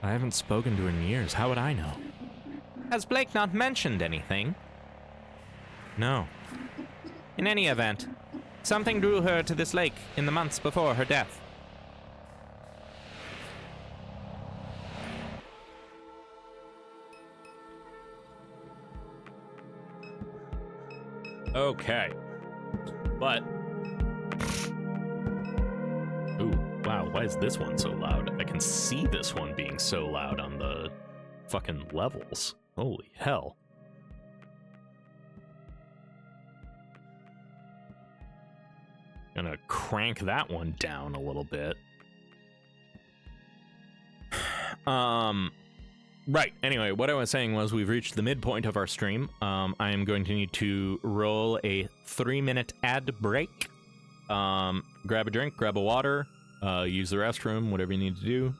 I haven't spoken to her in years. How would I know? Has Blake not mentioned anything? No. In any event, something drew her to this lake in the months before her death. Okay. But... Ooh, wow, why is this one so loud? I can see this one being so loud on the fucking levels. Holy hell. Gonna crank that one down a little bit. Right, anyway, what I was saying was we've reached the midpoint of our stream. I am going to need to roll a 3-minute ad break. Grab a drink, grab a water, use the restroom, whatever you need to do.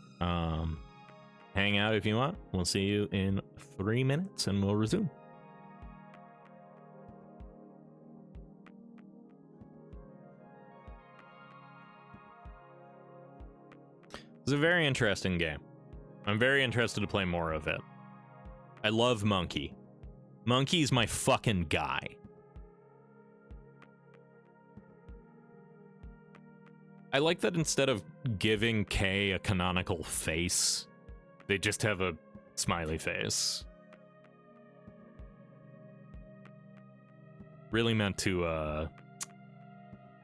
Hang out if you want. We'll see you in 3 minutes and we'll resume. It's a very interesting game. I'm very interested to play more of it. I love Monkey. Monkey's my fucking guy. I like that instead of giving Kay a canonical face, they just have a smiley face. Really meant to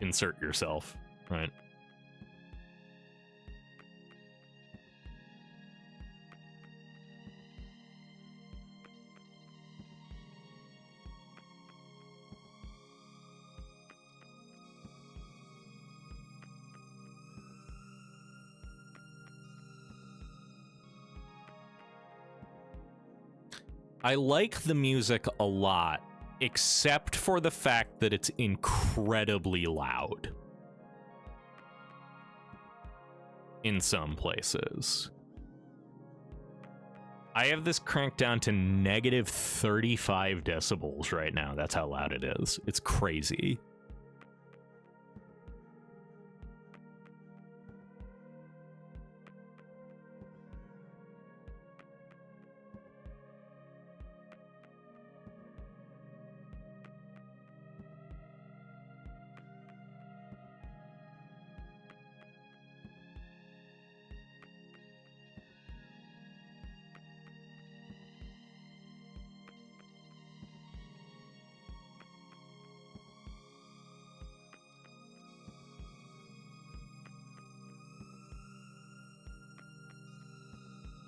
insert yourself, right? I like the music a lot, except for the fact that it's incredibly loud in some places. I have this cranked down to negative 35 decibels right now. That's how loud it is. It's crazy.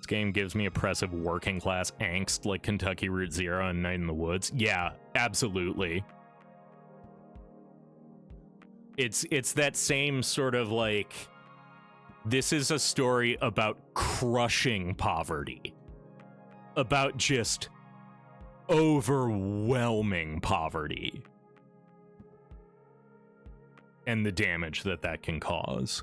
Game gives me oppressive working class angst like Kentucky Route Zero and Night in the Woods. Yeah, absolutely. It's that same sort of like, this is a story about crushing poverty, about just overwhelming poverty and the damage that that can cause.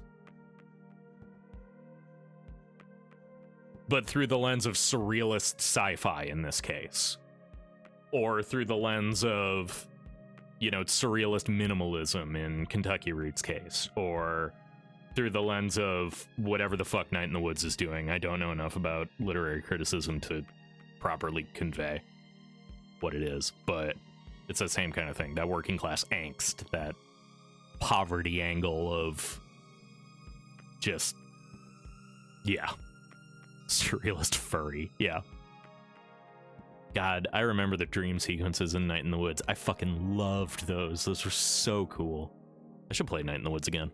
But through the lens of surrealist sci-fi in this case. Or through the lens of, you know, surrealist minimalism in Kentucky Root's case. Or through the lens of whatever the fuck Night in the Woods is doing. I don't know enough about literary criticism to properly convey what it is. But it's the same kind of thing. That working class angst. That poverty angle of just, yeah. Surrealist furry, yeah. God, I remember the dream sequences in Night in the Woods. I fucking loved those. Those were so cool. I should play Night in the Woods again.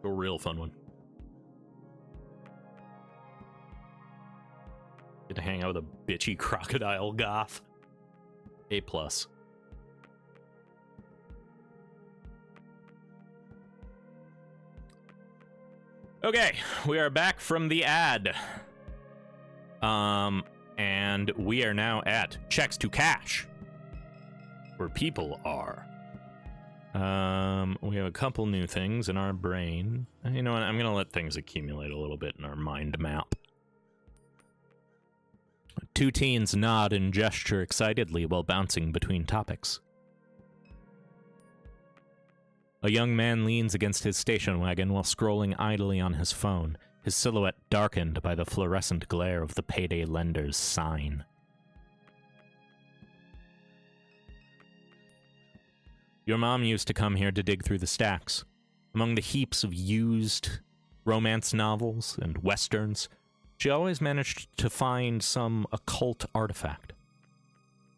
A real fun one. Get to hang out with a bitchy crocodile goth. A+. Okay, we are back from the ad. And we are now at checks to cash, where people are. We have a couple new things in our brain. You know what, I'm gonna let things accumulate a little bit in our mind map. Two teens nod and gesture excitedly while bouncing between topics. A young man leans against his station wagon while scrolling idly on his phone, his silhouette darkened by the fluorescent glare of the payday lender's sign. Your mom used to come here to dig through the stacks. Among the heaps of used romance novels and westerns, she always managed to find some occult artifact.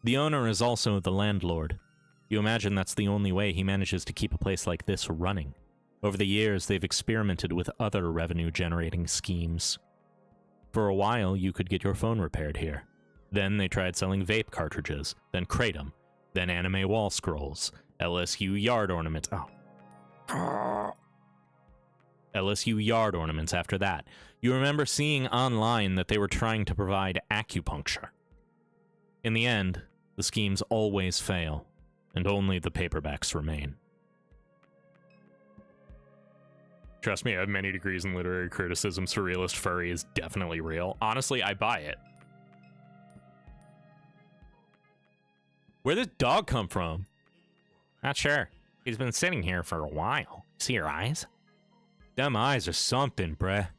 The owner is also the landlord. You imagine that's the only way he manages to keep a place like this running. Over the years, they've experimented with other revenue-generating schemes. For a while, you could get your phone repaired here. Then they tried selling vape cartridges, then kratom, then anime wall scrolls, LSU yard ornaments. LSU yard ornaments after that. You remember seeing online that they were trying to provide acupuncture. In the end, the schemes always fail, and only the paperbacks remain. Trust me, I have many degrees in literary criticism. Surrealist furry is definitely real. Honestly, I buy it. Where'd this dog come from? Not sure. He's been sitting here for a while. See your eyes? Them eyes are something, bruh.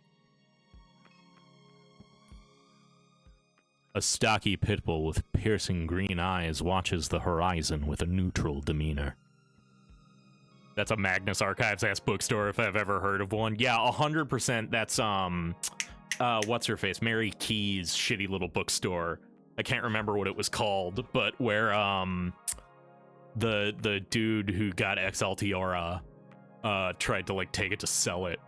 A stocky pitbull with piercing green eyes watches the horizon with a neutral demeanor. That's a Magnus Archives-ass bookstore if I've ever heard of one. Yeah, 100% that's, what's-her-face? Mary Key's shitty little bookstore I can't remember what it was called, but where the dude who got Exaltiora tried to like take it to sell it.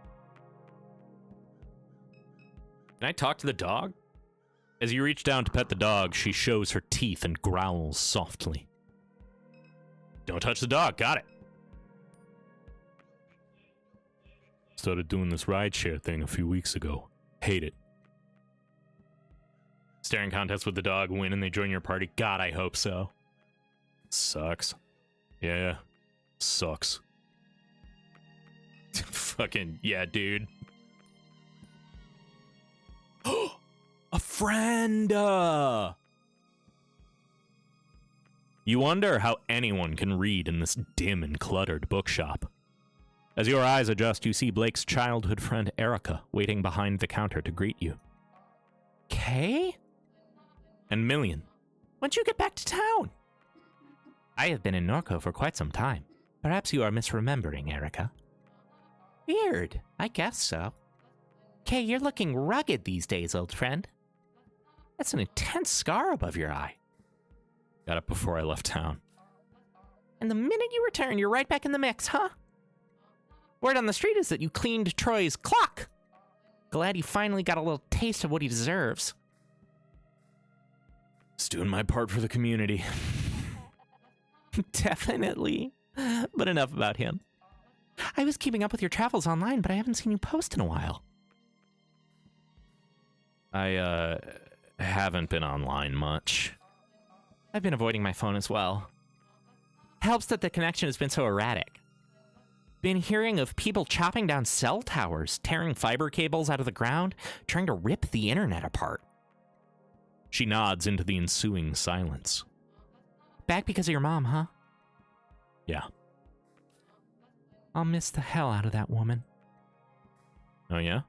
Can I talk to the dog? As you reach down to pet the dog, she shows her teeth and growls softly. Don't touch the dog, got it. Started doing this rideshare thing a few weeks ago. Hate it. Staring contest with the dog, win and they join your party. God, I hope so. Sucks. Yeah, sucks. Fucking, yeah, dude. A friend! You wonder how anyone can read in this dim and cluttered bookshop. As your eyes adjust, you see Blake's childhood friend Erica waiting behind the counter to greet you. Kay? And Million. When'd you get back to town? I have been in Norco for quite some time. Perhaps you are misremembering, Erica. Weird. I guess so. Kay, you're looking rugged these days, old friend. That's an intense scar above your eye. Got it before I left town. And the minute you return, you're right back in the mix, huh? Word on the street is that you cleaned Troy's clock. Glad he finally got a little taste of what he deserves. Just doing my part for the community. Definitely. But enough about him. I was keeping up with your travels online, but I haven't seen you post in a while. I, haven't been online much. I've been avoiding my phone as well. Helps that the connection has been so erratic. Been hearing of people chopping down cell towers, tearing fiber cables out of the ground, trying to rip the internet apart. She nods into the ensuing silence. Back because of your mom, huh? Yeah. I'll miss the hell out of that woman. Oh, yeah?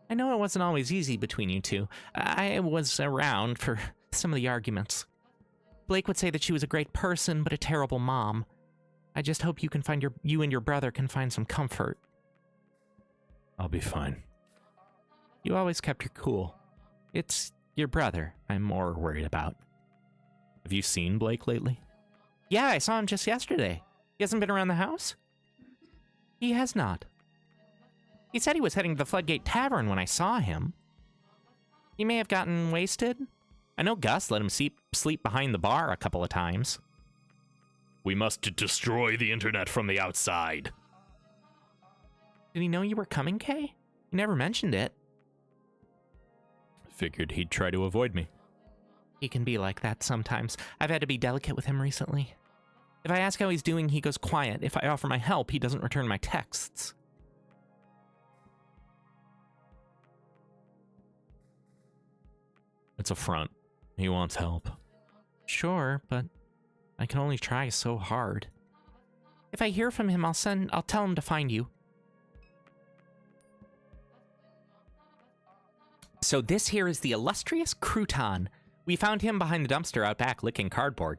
I know it wasn't always easy between you two. I was around for some of the arguments. Blake would say that she was a great person, but a terrible mom. I just hope you and your brother can find some comfort. I'll be fine. You always kept your cool. It's your brother I'm more worried about. Have you seen Blake lately? Yeah, I saw him just yesterday. He hasn't been around the house? He has not. He said he was heading to the Floodgate Tavern when I saw him. He may have gotten wasted. I know Gus let him sleep behind the bar a couple of times. We must destroy the internet from the outside. Did he know you were coming, Kay? He never mentioned it. Figured he'd try to avoid me. He can be like that sometimes. I've had to be delicate with him recently. If I ask how he's doing, he goes quiet. If I offer my help, he doesn't return my texts. It's a front. He wants help. Sure, but I can only try so hard. If I hear from him, I'll tell him to find you. So this here is the illustrious Crouton. We found him behind the dumpster out back licking cardboard.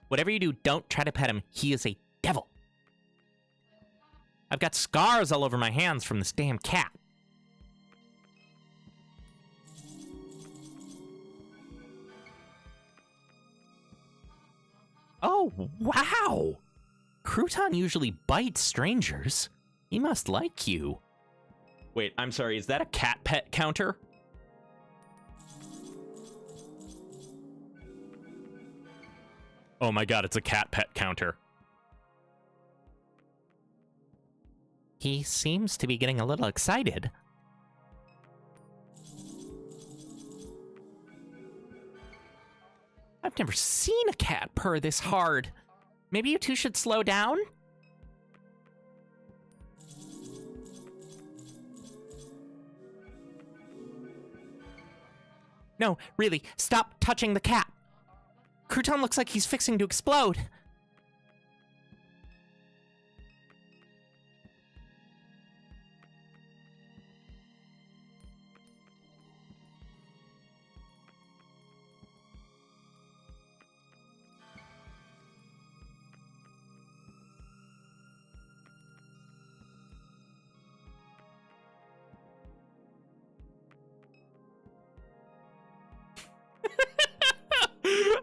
Whatever you do, don't try to pet him. He is a devil. I've got scars all over my hands from this damn cat. Oh, wow! Crouton usually bites strangers. He must like you. Wait, I'm sorry, is that a cat pet counter? Oh my god, it's a cat pet counter. He seems to be getting a little excited. I've never seen a cat purr this hard. Maybe you two should slow down? No, really, stop touching the cat. Crouton looks like he's fixing to explode.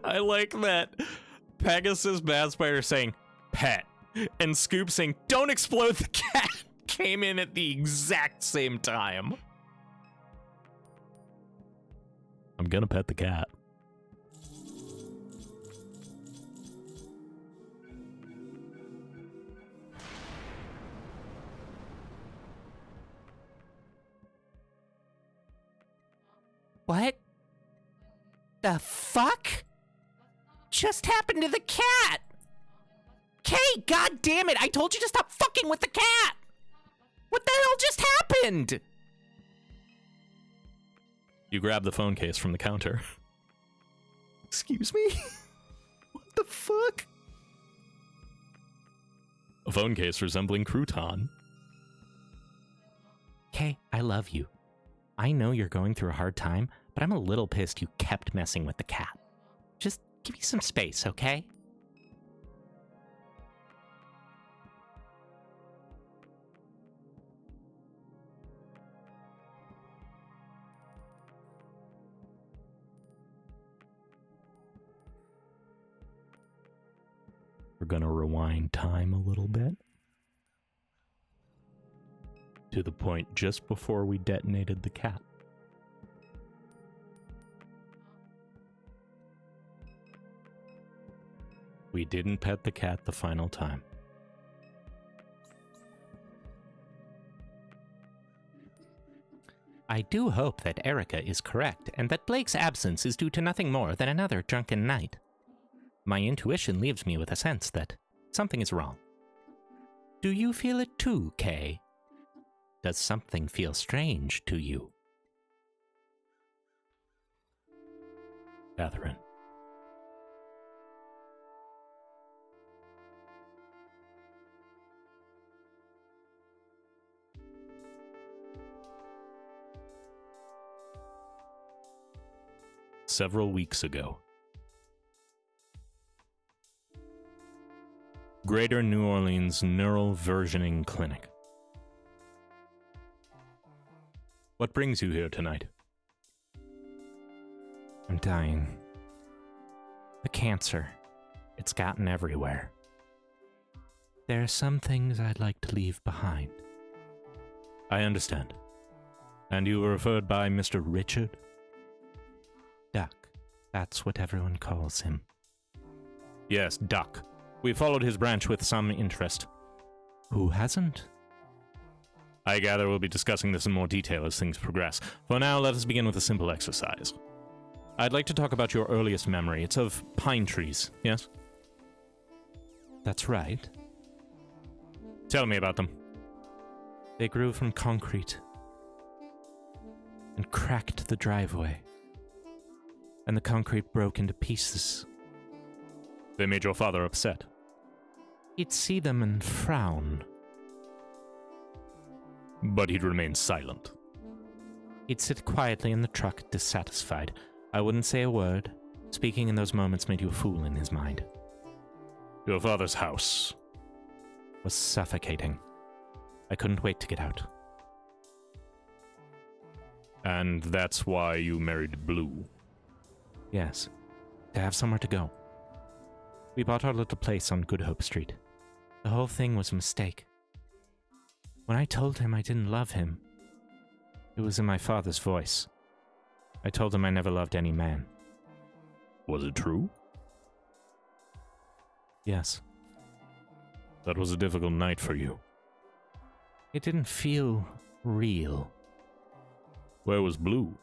I like that Pegasus Bat Spider saying, pet, and Scoop saying, don't explode the cat, came in at the exact same time. I'm gonna pet the cat. What the fuck just happened to the cat? Kay, god damn it, I told you to stop fucking with the cat! What the hell just happened? You grab the phone case from the counter. Excuse me? What the fuck? A phone case resembling crouton. Kay, I love you. I know you're going through a hard time, but I'm a little pissed you kept messing with the cat. Just give me some space, okay? We're gonna rewind time a little bit. To the point just before we detonated the cat. We didn't pet the cat the final time. I do hope that Erica is correct, and that Blake's absence is due to nothing more than another drunken night. My intuition leaves me with a sense that something is wrong. Do you feel it too, Kay? Does something feel strange to you? Catherine. Several weeks ago. Greater New Orleans Neural Versioning Clinic. What brings you here tonight? I'm dying. The cancer. It's gotten everywhere. There are some things I'd like to leave behind. I understand. And you were referred by Mr. Richard? Duck. That's what everyone calls him. Yes, Duck. We followed his branch with some interest. Who hasn't? I gather we'll be discussing this in more detail as things progress. For now, let us begin with a simple exercise. I'd like to talk about your earliest memory. It's of pine trees, yes? That's right. Tell me about them. They grew from concrete and cracked the driveway, and the concrete broke into pieces. They made your father upset. He'd see them and frown. But he'd remain silent. He'd sit quietly in the truck, dissatisfied. I wouldn't say a word. Speaking in those moments made you a fool in his mind. Your father's house Was suffocating. I couldn't wait to get out. And that's why you married Blue. Yes, to have somewhere to go. We bought our little place on Good Hope Street. The whole thing was a mistake. When I told him I didn't love him, it was in my father's voice. I told him I never loved any man. Was it true? Yes. That was a difficult night for you. It didn't feel real. Where was Blue?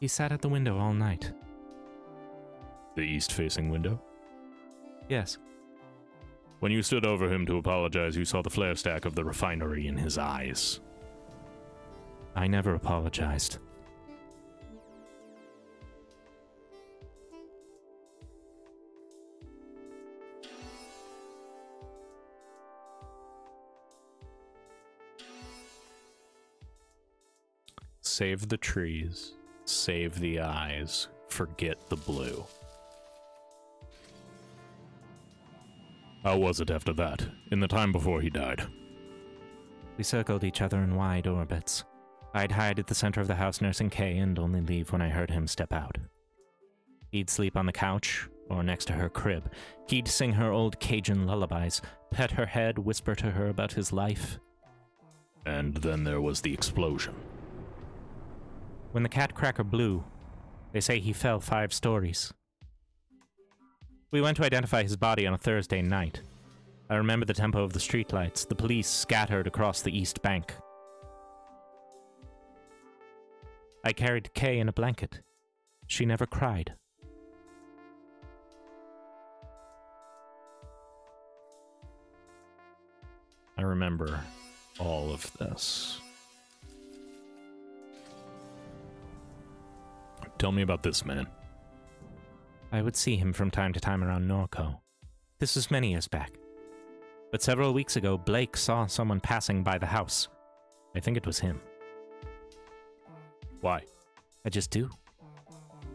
He sat at the window all night. The east-facing window? Yes. When you stood over him to apologize, you saw the flare stack of the refinery in his eyes. I never apologized. Save the trees, save the eyes, forget the blue. How was it after that, in the time before he died? We circled each other in wide orbits. I'd hide at the center of the house nursing Kay and only leave when I heard him step out. He'd sleep on the couch or next to her crib. He'd sing her old Cajun lullabies, pet her head, whisper to her about his life. And then there was the explosion. When the cat cracker blew, they say he fell 5 stories. We went to identify his body on a Thursday night. I remember the tempo of the streetlights, the police scattered across the East Bank. I carried Kay in a blanket. She never cried. I remember all of this. Tell me about this man. I would see him from time to time around Norco. This was many years back. But several weeks ago, Blake saw someone passing by the house. I think it was him. Why? I just do.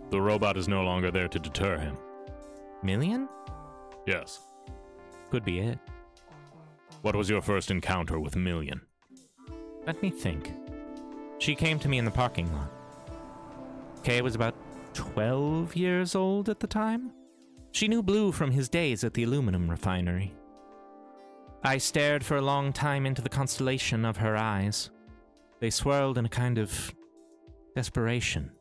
The robot is no longer there to deter him. Million? Yes. Could be it. What was your first encounter with Million? Let me think. She came to me in the parking lot. Kay was about 12 years old at the time. She knew Blue from his days at the aluminum refinery. I stared for a long time into the constellation of her eyes. They swirled in a kind of desperation.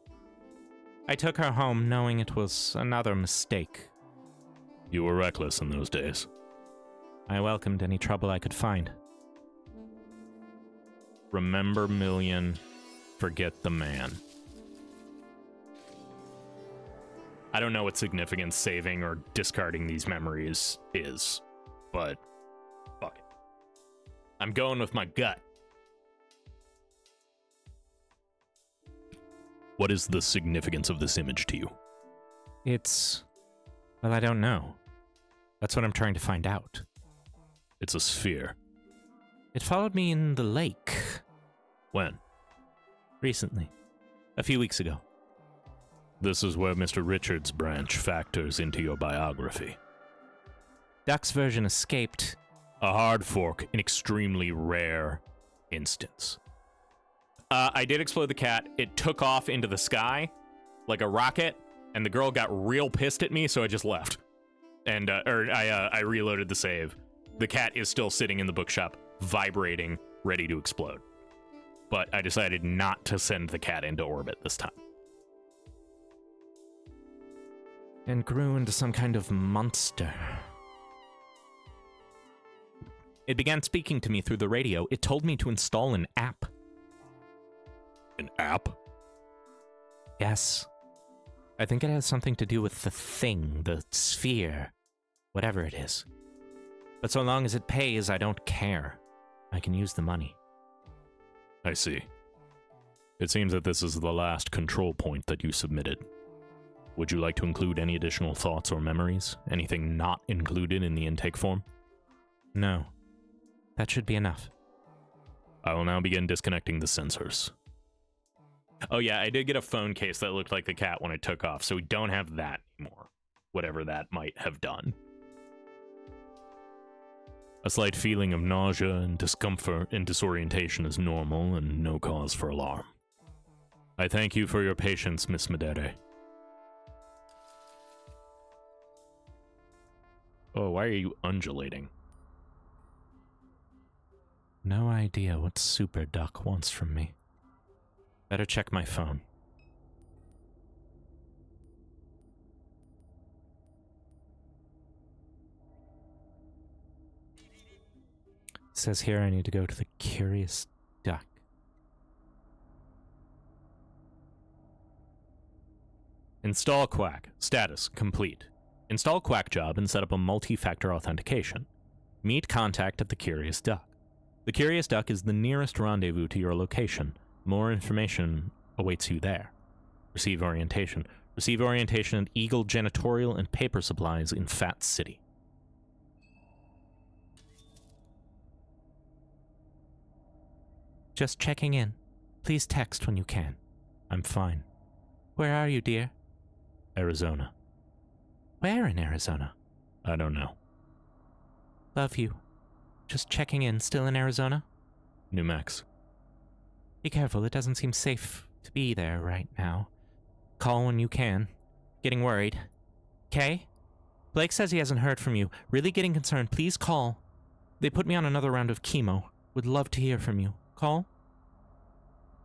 I took her home knowing it was another mistake. You were reckless in those days. I welcomed any trouble I could find. Remember Million, forget the man. I don't know what significance saving or discarding these memories is, but fuck it. I'm going with my gut. What is the significance of this image to you? Well, I don't know. That's what I'm trying to find out. It's a sphere. It followed me in the lake. When? Recently. A few weeks ago. This is where Mr. Richards' branch factors into your biography. Duck's version escaped. A hard fork, an extremely rare instance. I did explode the cat. It took off into the sky like a rocket, and the girl got real pissed at me, so I just left. And I reloaded the save. The cat is still sitting in the bookshop, vibrating, ready to explode. But I decided not to send the cat into orbit this time. And grew into some kind of monster. It began speaking to me through the radio. It told me to install an app. An app? Yes. I think it has something to do with the thing, the sphere, whatever it is. But so long as it pays, I don't care. I can use the money. I see. It seems that this is the last control point that you submitted. Would you like to include any additional thoughts or memories? Anything not included in the intake form? No. That should be enough. I will now begin disconnecting the sensors. Oh yeah, I did get a phone case that looked like the cat when it took off, so we don't have that anymore. Whatever that might have done. A slight feeling of nausea and discomfort and disorientation is normal and no cause for alarm. I thank you for your patience, Miss Medere. Oh, why are you undulating? No idea what Super Duck wants from me. Better check my phone. It says here I need to go to the Curious Duck. Install Quack. Status complete. Install Quack job and set up a multi-factor authentication. Meet contact at the Curious Duck. The Curious Duck is the nearest rendezvous to your location. More information awaits you there. Receive orientation. Receive orientation at Eagle Janitorial and Paper Supplies in Fat City. Just checking in. Please text when you can. I'm fine. Where are you, dear? Arizona. Where in Arizona? I don't know. Love you. Just checking in. Still in Arizona? New Mex. Be careful. It doesn't seem safe to be there right now. Call when you can. Getting worried. Kay? Blake says he hasn't heard from you. Really getting concerned. Please call. They put me on another round of chemo. Would love to hear from you. Call?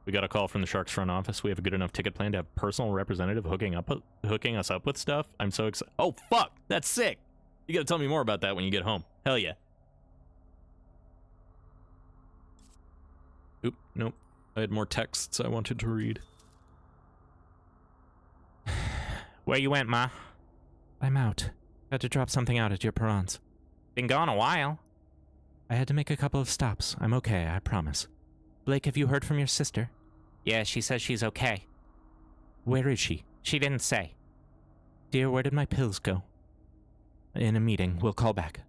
We got a call from the Sharks front office. We have a good enough ticket plan to have a personal representative hooking us up with stuff. I'm so excited. Oh, fuck! That's sick! You gotta tell me more about that when you get home. Hell yeah. Oop, nope. I had more texts I wanted to read. Where you went, Ma? I'm out. Had to drop something out at your Perrons. Been gone a while. I had to make a couple of stops. I'm okay, I promise. Blake, have you heard from your sister? Yeah, she says she's okay. Where is she? She didn't say. Dear, where did my pills go? In a meeting. We'll call back.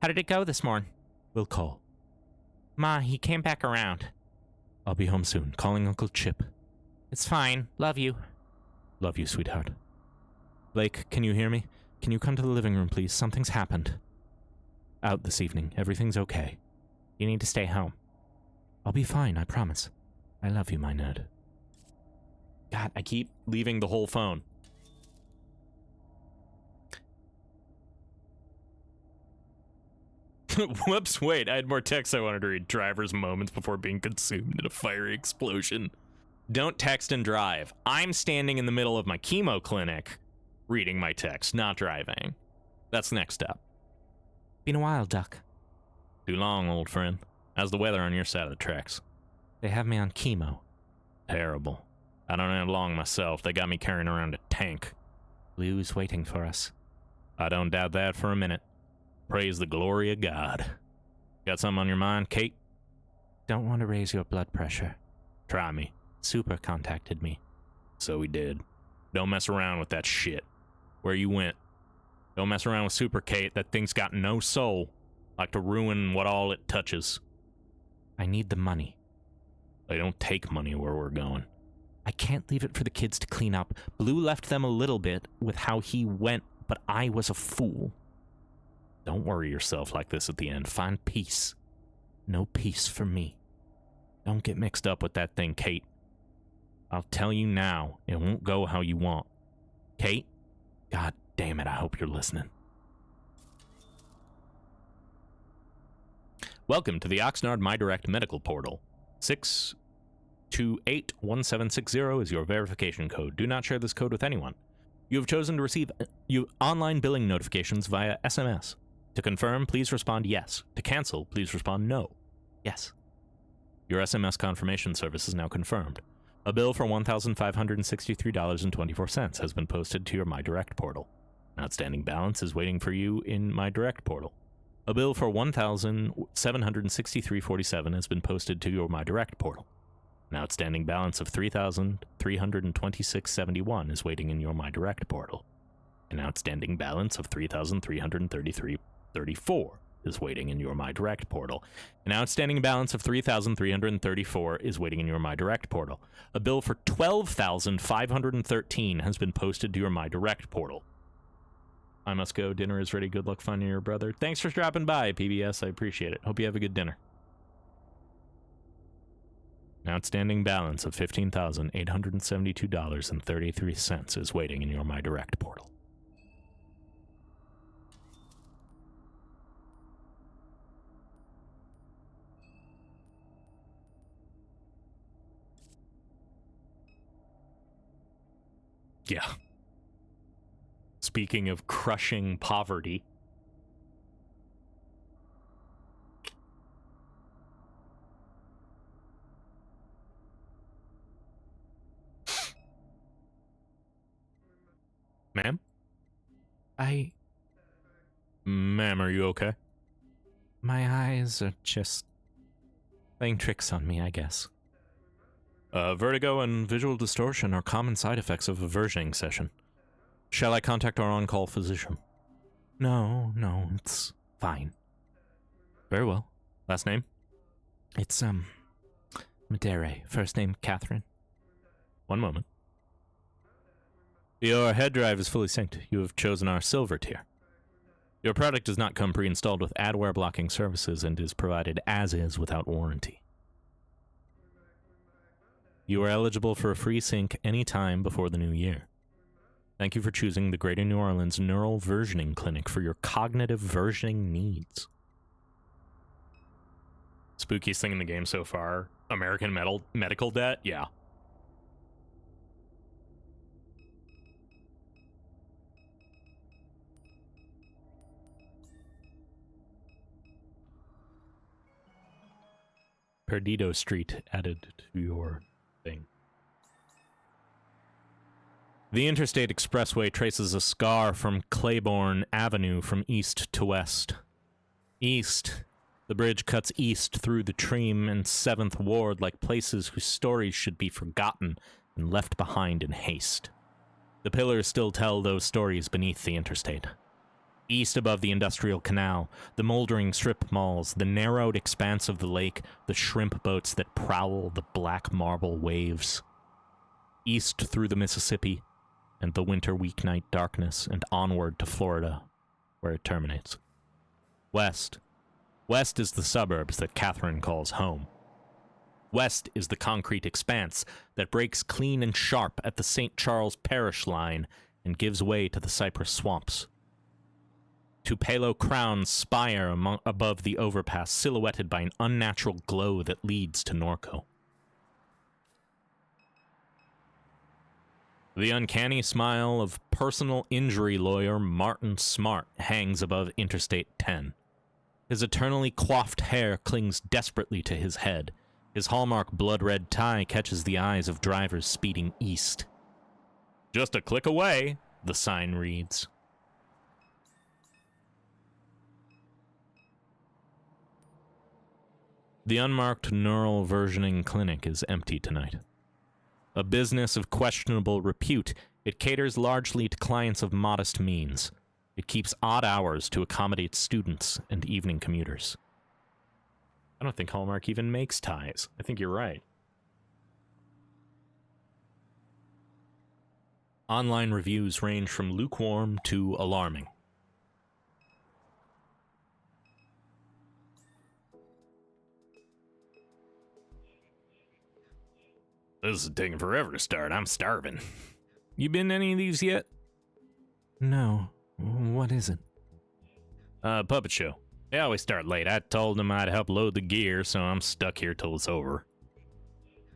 How did it go this morning? We'll call. Ma, he came back around. I'll be home soon. Calling Uncle Chip. It's fine. Love you. Love you, sweetheart. Blake, can you hear me? Can you come to the living room, please? Something's happened. Out this evening. Everything's okay. You need to stay home. I'll be fine, I promise. I love you, my nerd. God, I keep leaving the whole phone. Whoops, wait, I had more texts I wanted to read. Driver's moments before being consumed in a fiery explosion. Don't text and drive. I'm standing in the middle of my chemo clinic, reading my text, not driving. That's the next step. Been a while, Duck. Too long, old friend. How's the weather on your side of the tracks? They have me on chemo. Terrible. I don't know how long myself. They got me carrying around a tank. Blue's waiting for us. I don't doubt that for a minute. Praise the glory of God. Got something on your mind, Kate? Don't want to raise your blood pressure. Try me. Super contacted me. So he did. Don't mess around with that shit. Where you went. Don't mess around with Super Kate. That thing's got no soul. Like to ruin what all it touches. I need the money. They don't take money where we're going. I can't leave it for the kids to clean up. Blue left them a little bit with how he went, but I was a fool. Don't worry yourself like this at the end. Find peace. No peace for me. Don't get mixed up with that thing, Kate. I'll tell you now, it won't go how you want. Kate? God damn it, I hope you're listening. Welcome to the Oxnard MyDirect Medical Portal. 6281760 is your verification code. Do not share this code with anyone. You have chosen to receive online billing notifications via SMS. To confirm, please respond yes. To cancel, please respond no. Yes. Your SMS confirmation service is now confirmed. A bill for $1,563.24 has been posted to your MyDirect portal. An outstanding balance is waiting for you in MyDirect portal. A bill for $1,763.47 has been posted to your MyDirect portal. An outstanding balance of $3,326.71 is waiting in your MyDirect portal. An outstanding balance of $3,333.34 is waiting in your MyDirect portal. An outstanding balance of $3,334 is waiting in your MyDirect portal. A bill for $12,513 has been posted to your MyDirect portal. I must go. Dinner is ready. Good luck finding your brother. Thanks for dropping by, PBS. I appreciate it. Hope you have a good dinner. An outstanding balance of $15,872.33 is waiting in your MyDirect portal. Yeah. Speaking of crushing poverty. Ma'am? Ma'am, are you okay? My eyes are just playing tricks on me, I guess. Vertigo and visual distortion are common side effects of a versioning session. Shall I contact our on-call physician? No, it's fine. Very well. Last name? It's, Madere. First name, Catherine. One moment. Your head drive is fully synced. You have chosen our silver tier. Your product does not come pre-installed with adware blocking services and is provided as is without warranty. You are eligible for a free sync any time before the new year. Thank you for choosing the Greater New Orleans Neural Versioning Clinic for your cognitive versioning needs. Spookiest thing in the game so far? American medical debt? Yeah. Perdido Street added to your thing. The Interstate Expressway traces a scar from Claiborne Avenue from east to west. East. The bridge cuts east through the Treem and 7th Ward like places whose stories should be forgotten and left behind in haste. The pillars still tell those stories beneath the interstate. East above the Industrial Canal, the moldering strip malls, the narrowed expanse of the lake, the shrimp boats that prowl the black marble waves. East through the Mississippi, and the winter weeknight darkness, and onward to Florida, where it terminates. West. West is the suburbs that Catherine calls home. West is the concrete expanse that breaks clean and sharp at the St. Charles Parish line and gives way to the cypress swamps. Tupelo Crown's spire above the overpass, silhouetted by an unnatural glow that leads to Norco. The uncanny smile of personal injury lawyer Martin Smart hangs above Interstate 10. His eternally coiffed hair clings desperately to his head. His hallmark blood-red tie catches the eyes of drivers speeding east. Just a click away, the sign reads. The unmarked neural versioning clinic is empty tonight. A business of questionable repute, it caters largely to clients of modest means. It keeps odd hours to accommodate students and evening commuters. I don't think Hallmark even makes ties. I think you're right. Online reviews range from lukewarm to alarming. This is taking forever to start. I'm starving. You been to any of these yet? No. What is it? Puppet show. They always start late. I told them I'd help load the gear, so I'm stuck here till it's over.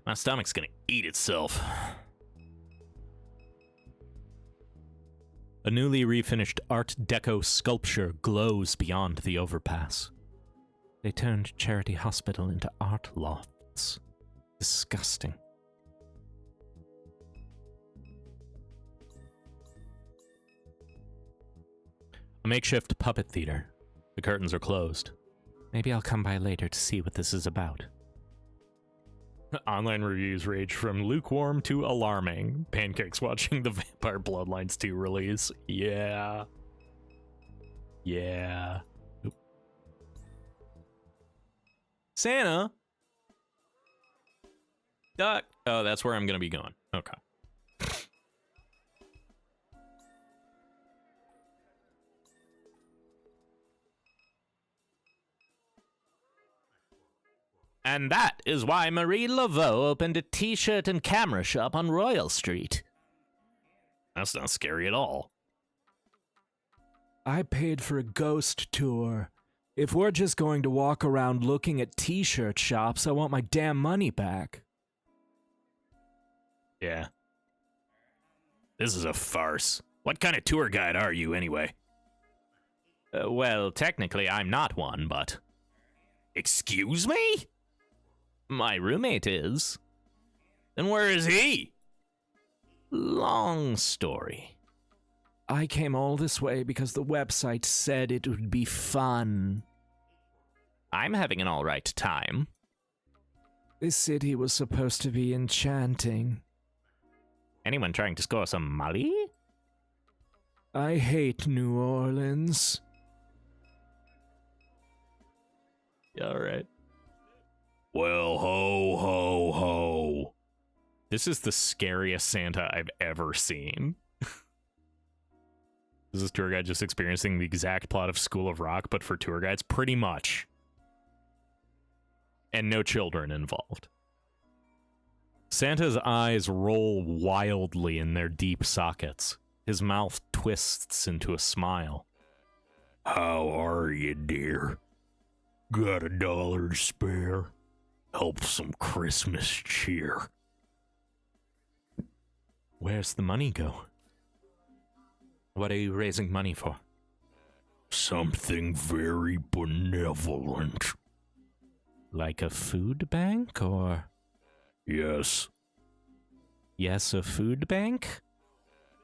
My stomach's gonna eat itself. A newly refinished Art Deco sculpture glows beyond the overpass. They turned Charity Hospital into art lofts. Disgusting. A makeshift puppet theater. The curtains are closed. Maybe I'll come by later to see what this is about. Online reviews range from lukewarm to alarming. Pancakes watching the Vampire Bloodlines 2 release. Yeah. Yeah. Oop. Santa? Duck. Oh, that's where I'm gonna be going. Okay. And that is why Marie Laveau opened a t-shirt and camera shop on Royal Street. That's not scary at all. I paid for a ghost tour. If we're just going to walk around looking at t-shirt shops, I want my damn money back. Yeah. This is a farce. What kind of tour guide are you, anyway? Well, technically I'm not one, but... Excuse me? My roommate is. Then where is he? Long story. I came all this way because the website said it would be fun. I'm having an alright time. This city was supposed to be enchanting. Anyone trying to score some money? I hate New Orleans. Yeah, alright. Well, ho, ho, ho. This is the scariest Santa I've ever seen. Is this tour guide just experiencing the exact plot of School of Rock, but for tour guides? Pretty much. And no children involved. Santa's eyes roll wildly in their deep sockets. His mouth twists into a smile. How are you, dear? Got $1 to spare? Help some Christmas cheer. Where's the money go? What are you raising money for? Something very benevolent. Like a food bank, or? Yes. Yes, a food bank?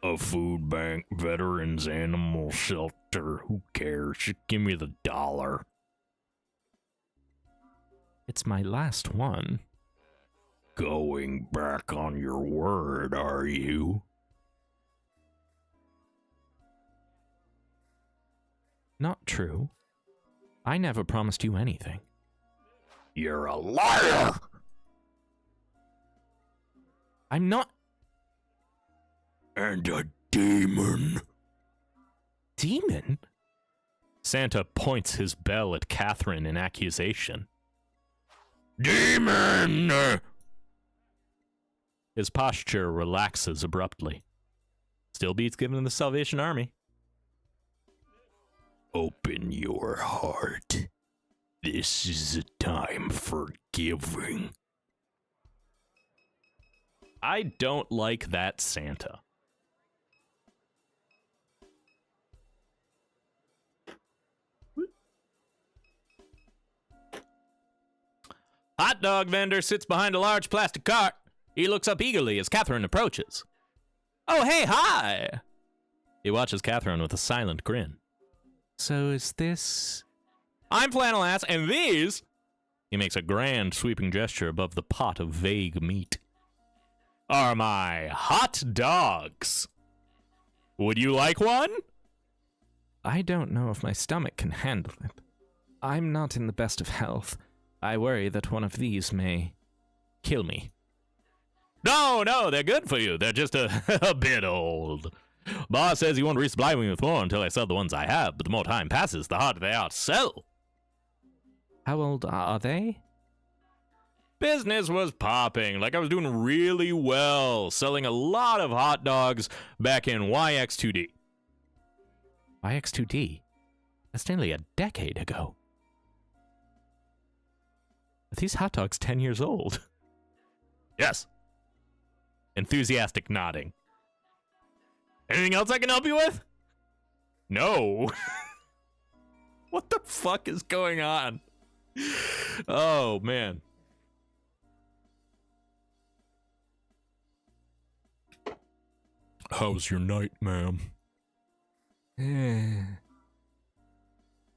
A food bank, veterans, animal shelter. Who cares? Just give me the $1. It's my last one. Going back on your word, are you? Not true. I never promised you anything. You're a liar! I'm not. And a demon. Demon? Santa points his bell at Catherine in accusation. Demon! His posture relaxes abruptly. Still beats given in the Salvation Army. Open your heart. This is a time for giving. I don't like that Santa. Hot dog vendor sits behind a large plastic cart. He looks up eagerly as Catherine approaches. Oh, hey, hi! He watches Catherine with a silent grin. So is this... I'm Flannel Ass, and these... He makes a grand sweeping gesture above the pot of vague meat. Are my hot dogs. Would you like one? I don't know if my stomach can handle it. I'm not in the best of health. I worry that one of these may kill me. No, they're good for you. They're just a bit old. Boss says he won't resupply me with more until I sell the ones I have, but the more time passes, the harder they are to sell. How old are they? Business was popping, like I was doing really well, selling a lot of hot dogs back in YX2D. YX2D? That's nearly a decade ago. Are these hot dogs 10 years old? Yes. Enthusiastic nodding. Anything else I can help you with? No. What the fuck is going on? Oh, man. How's your night, ma'am?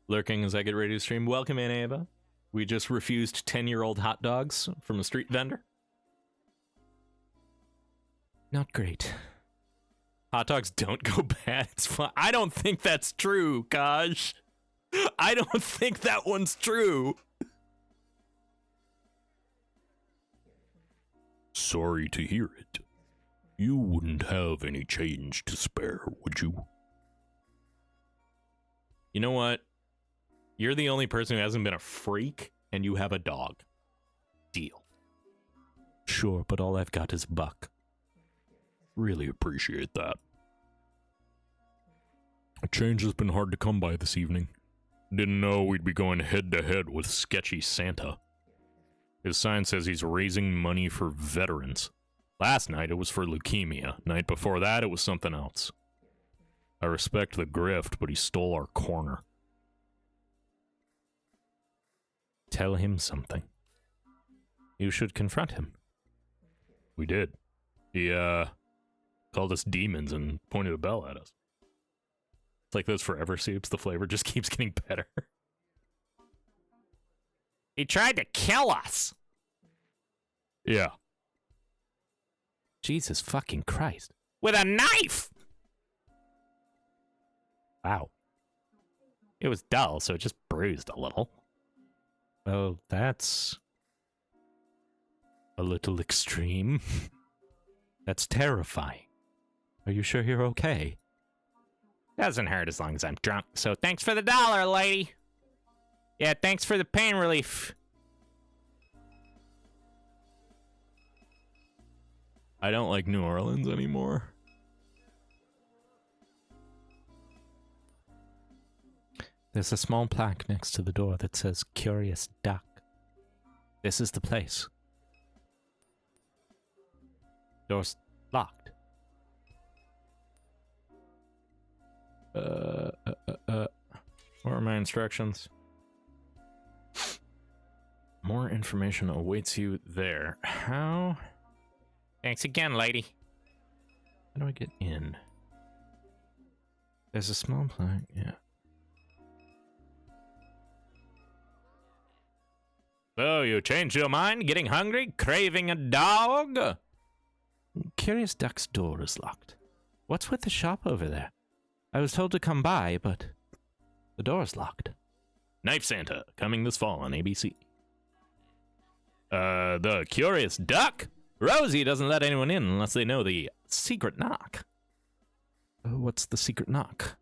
Lurking as I get ready to stream. Welcome in, Ava. We just refused 10-year-old hot dogs from a street vendor. Not great. Hot dogs don't go bad. It's fine. I don't think that's true, Kaj. I don't think that one's true. Sorry to hear it. You wouldn't have any change to spare, would you? You know what? You're the only person who hasn't been a freak, and you have a dog. Deal. Sure, but all I've got is a buck. Really appreciate that. A change has been hard to come by this evening. Didn't know we'd be going head-to-head with sketchy Santa. His sign says he's raising money for veterans. Last night it was for leukemia. Night before that it was something else. I respect the grift, but he stole our corner. Tell him something. You should confront him. We did. He, called us demons and pointed a bell at us. It's like those forever soups. The flavor just keeps getting better. He tried to kill us! Yeah. Jesus fucking Christ. With a knife! Wow. It was dull, so it just bruised a little. Well, that's a little extreme. That's terrifying. Are you sure you're okay? Doesn't hurt as long as I'm drunk, so thanks for the $1, lady. Yeah, thanks for the pain relief. I don't like New Orleans anymore. There's a small plaque next to the door that says Curious Duck. This is the place. Door's locked. What are my instructions? More information awaits you there. How? Thanks again, lady. How do I get in? There's a small plaque, yeah. So, you changed your mind? Getting hungry? Craving a dog? Curious Duck's door is locked. What's with the shop over there? I was told to come by, but the door's locked. Knife Santa, coming this fall on ABC. The Curious Duck? Rosie doesn't let anyone in unless they know the secret knock. What's the secret knock?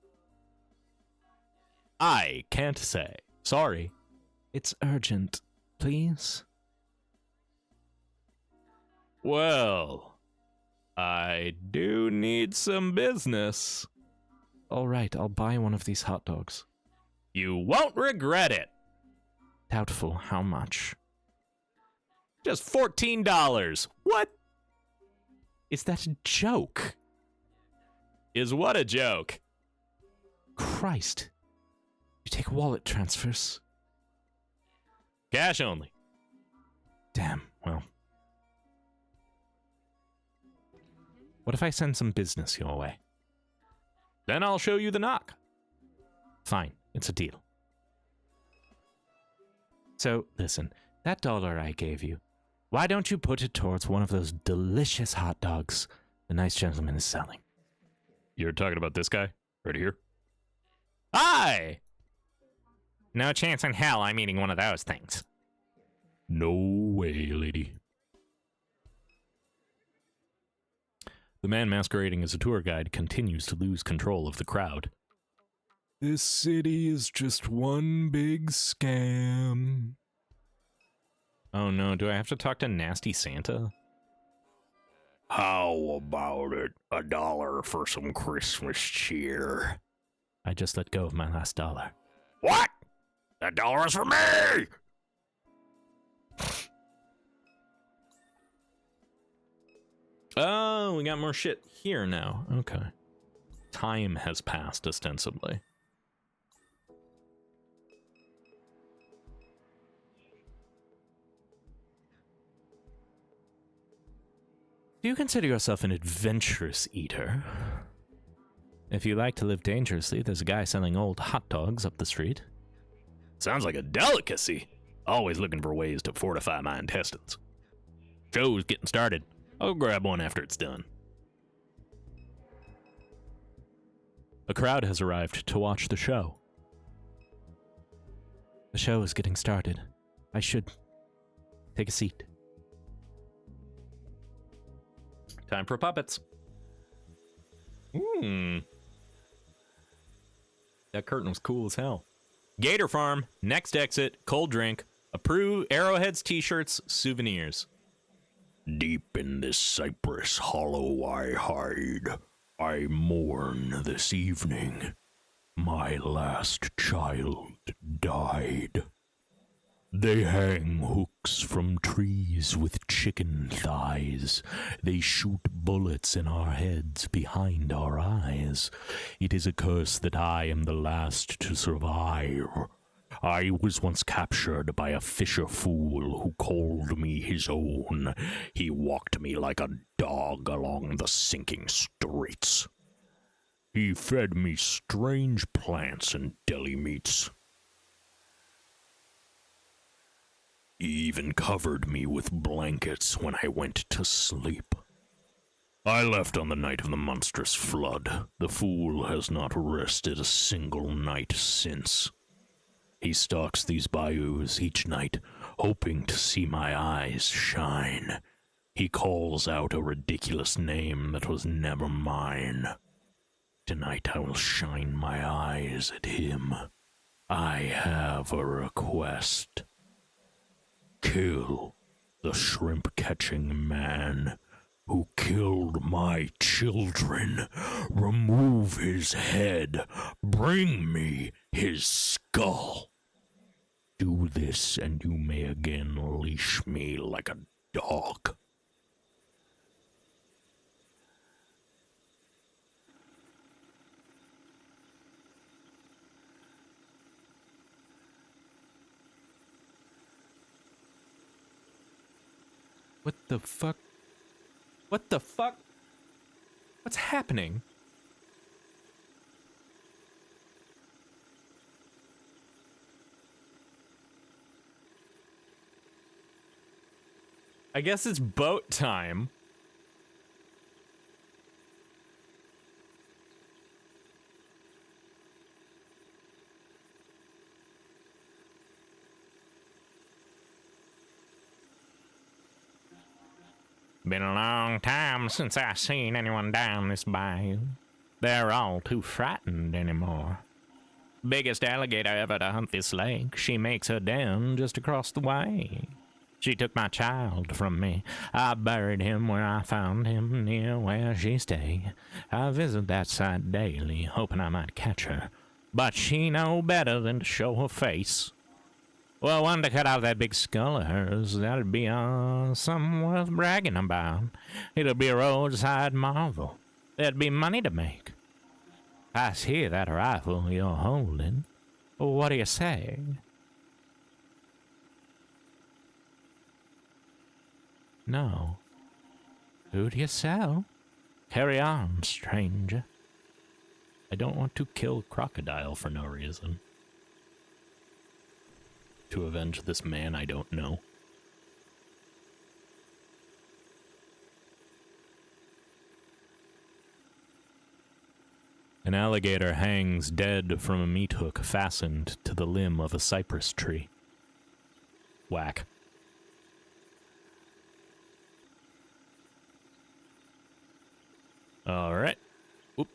I can't say. Sorry. It's urgent. Please? Well, I do need some business. All right, I'll buy one of these hot dogs. You won't regret it. Doubtful. How much? Just $14. What? Is that a joke? Is what a joke? Christ. You take wallet transfers? Cash only. Damn, well. What if I send some business your way? Then I'll show you the knock. Fine, it's a deal. So, listen, that $1 I gave you, why don't you put it towards one of those delicious hot dogs the nice gentleman is selling? You're talking about this guy? Right here? Hi! No chance in hell I'm eating one of those things. No way, lady. The man masquerading as a tour guide continues to lose control of the crowd. This city is just one big scam. Oh no, do I have to talk to Nasty Santa? How about it? $1 for some Christmas cheer. I just let go of my last $1. What? That $1 is for me! Oh, we got more shit here now. Okay. Time has passed, ostensibly. Do you consider yourself an adventurous eater? If you like to live dangerously, there's a guy selling old hot dogs up the street. Sounds like a delicacy. Always looking for ways to fortify my intestines. Show's getting started. I'll grab one after it's done. A crowd has arrived to watch the show. The show is getting started. I should take a seat. Time for puppets. That curtain was cool as hell. Gator Farm, next exit, cold drink, approve Arrowheads t-shirts, souvenirs. Deep in this cypress hollow I hide. I mourn this evening. My last child died. They hang hooks from trees with chicken thighs. They shoot bullets in our heads behind our eyes. It is a curse that I am the last to survive. I was once captured by a fisher fool who called me his own. He walked me like a dog along the sinking streets. He fed me strange plants and deli meats. He even covered me with blankets when I went to sleep. I left on the night of the monstrous flood. The fool has not rested a single night since. He stalks these bayous each night, hoping to see my eyes shine. He calls out a ridiculous name that was never mine. Tonight I will shine my eyes at him. I have a request. Kill the shrimp-catching man who killed my children. Remove his head. Bring me his skull. Do this, and you may again leash me like a dog. What the fuck? What the fuck? What's happening? I guess it's boat time. Been a long time since I seen anyone down this bayou. They're all too frightened anymore. Biggest alligator ever to hunt this lake. She makes her den just across the way. She took my child from me. I buried him where I found him, near where she stay. I visit that site daily, hoping I might catch her. But she know better than to show her face. Well, one to cut out that big skull of hers, that'd be something worth bragging about. It'll be a roadside marvel. There'd be money to make. I see that rifle you're holding. What do you say? No. Who do you sell? Carry on, stranger. I don't want to kill Crocodile for no reason. To avenge this man I don't know. An alligator hangs dead from a meat hook fastened to the limb of a cypress tree. Whack. All right. Oop.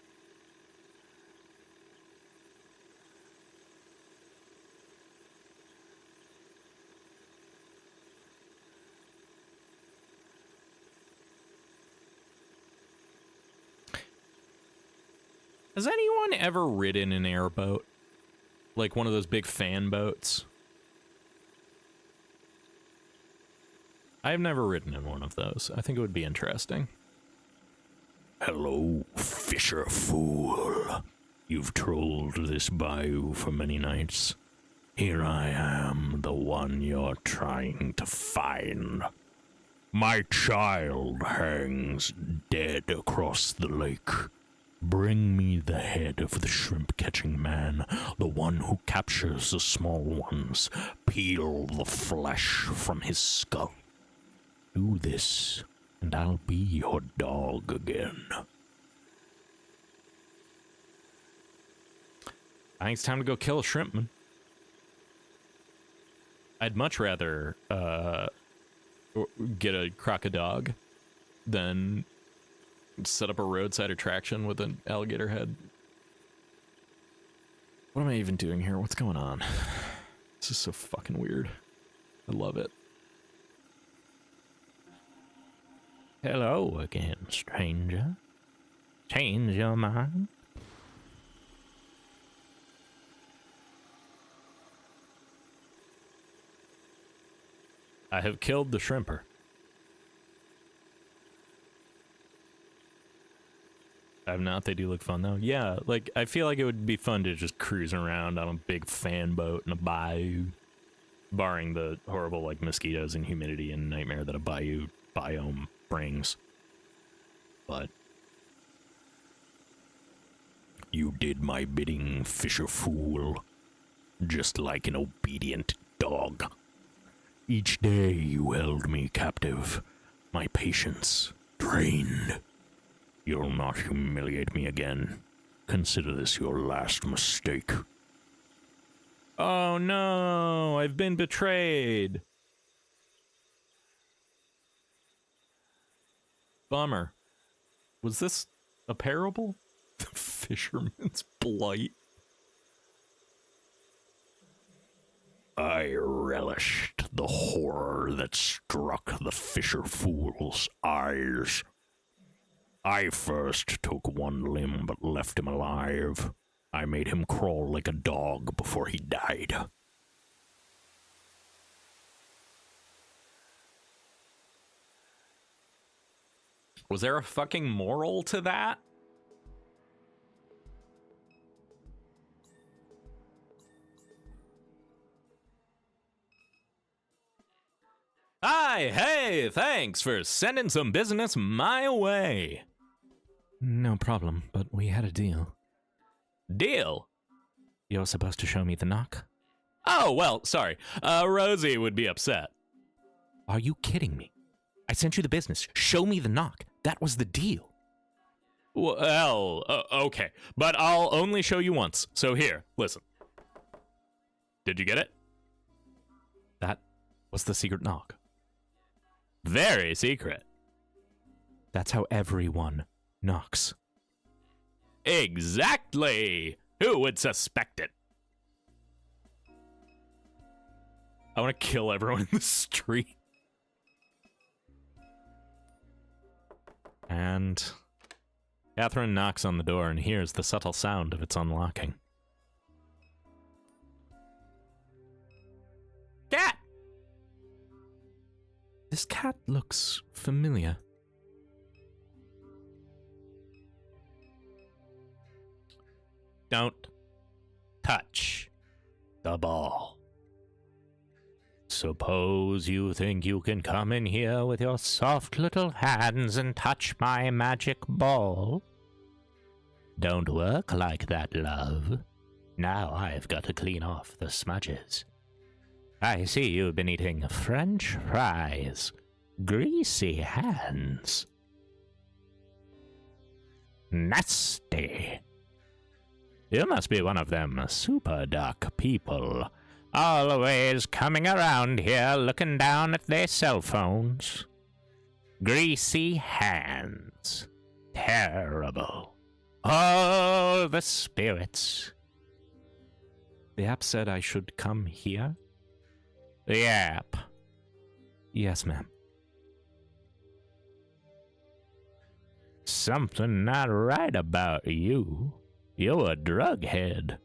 Has anyone ever ridden an airboat? Like one of those big fan boats? I've never ridden in one of those. I think it would be interesting. Hello, fisher fool. You've trolled this bayou for many nights. Here I am, the one you're trying to find. My child hangs dead across the lake. Bring me the head of the shrimp-catching man, the one who captures the small ones. Peel the flesh from his skull. Do this, and I'll be your dog again. I think it's time to go kill a shrimpman. I'd much rather get a crocodile than set up a roadside attraction with an alligator head. What am I even doing here? What's going on? This is so fucking weird. I love it. Hello again, stranger. Change your mind? I have killed the shrimper. I have not. They do look fun, though. Yeah, like, I feel like it would be fun to just cruise around on a big fan boat in a bayou. Barring the horrible, like, mosquitoes and humidity and nightmare that a bayou biome brings. But you did my bidding, fisher fool. Just like an obedient dog. Each day you held me captive. My patience drained. You'll not humiliate me again. Consider this your last mistake. oh no, I've been betrayed. Bummer. Was this a parable? The Fisherman's Blight. I relished the horror that struck the fisher fool's eyes. I first took one limb but left him alive. I made him crawl like a dog before he died. Was there a fucking moral to that? Hi, hey, thanks for sending some business my way. No problem, but we had a deal. Deal? You're supposed to show me the knock? Oh, well, sorry. Rosie would be upset. Are you kidding me? I sent you the business. Show me the knock. That was the deal. Well, okay. But I'll only show you once. So here, listen. Did you get it? That was the secret knock. Very secret. That's how everyone knocks. Exactly! Who would suspect it? I want to kill everyone in the street. And Catherine knocks on the door and hears the subtle sound of its unlocking. Cat! This cat looks familiar. Don't touch the ball. Suppose you think you can come in here with your soft little hands and touch my magic ball? Don't work like that, love. Now I've got to clean off the smudges. I see you've been eating French fries. Greasy hands. Nasty. You must be one of them super duck people. Always coming around here looking down at their cell phones. Greasy hands. Terrible. Oh, the spirits. The app said I should come here? The app. Yes, ma'am. Something not right about you. You're a drug head.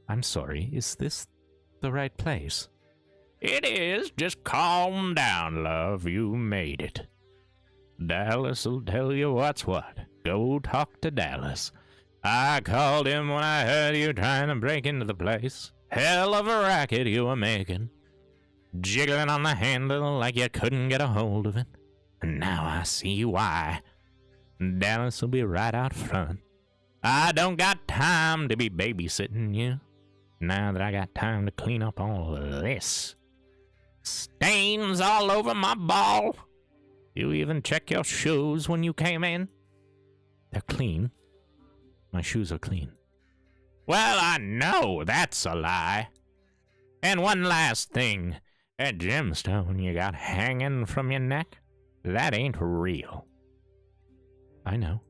I'm sorry, is this the right place? It is. Just calm down, love. You made it. Dallas'll tell you what's what. Go talk to Dallas. I called him when I heard you trying to break into the place. Hell of a racket you were making. Jiggling on the handle like you couldn't get a hold of it. And now I see why. Dallas will be right out front. I don't got time to be babysitting you. Now that I got time to clean up all of this. Stains all over my ball. You even check your shoes when you came in? They're clean. My shoes are clean. Well, I know that's a lie. And one last thing. That gemstone you got hanging from your neck, that ain't real. I know.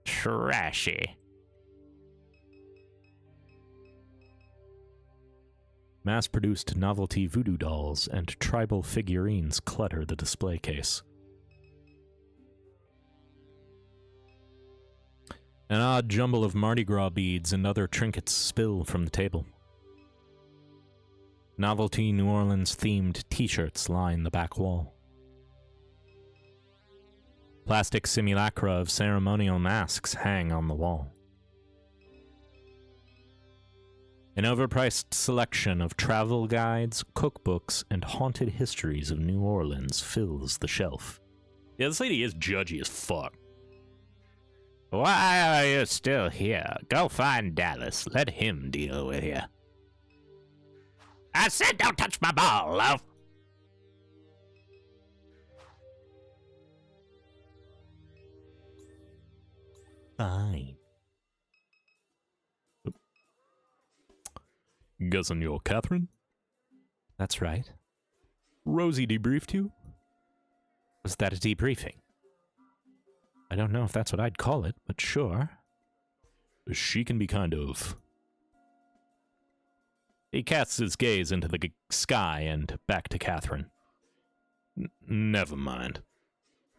Trashy. Mass-produced novelty voodoo dolls and tribal figurines clutter the display case. An odd jumble of Mardi Gras beads and other trinkets spill from the table. Novelty New Orleans-themed t-shirts line the back wall. Plastic simulacra of ceremonial masks hang on the wall. An overpriced selection of travel guides, cookbooks, and haunted histories of New Orleans fills the shelf. Yeah, this lady is judgy as fuck. Why are you still here? Go find Dallas. Let him deal with you. I said don't touch my ball, love. Fine. Guessing you're Catherine? That's right. Rosie debriefed you? Was that a debriefing? I don't know if that's what I'd call it, but sure. She can be kind of... He casts his gaze into the sky and back to Catherine. Never mind.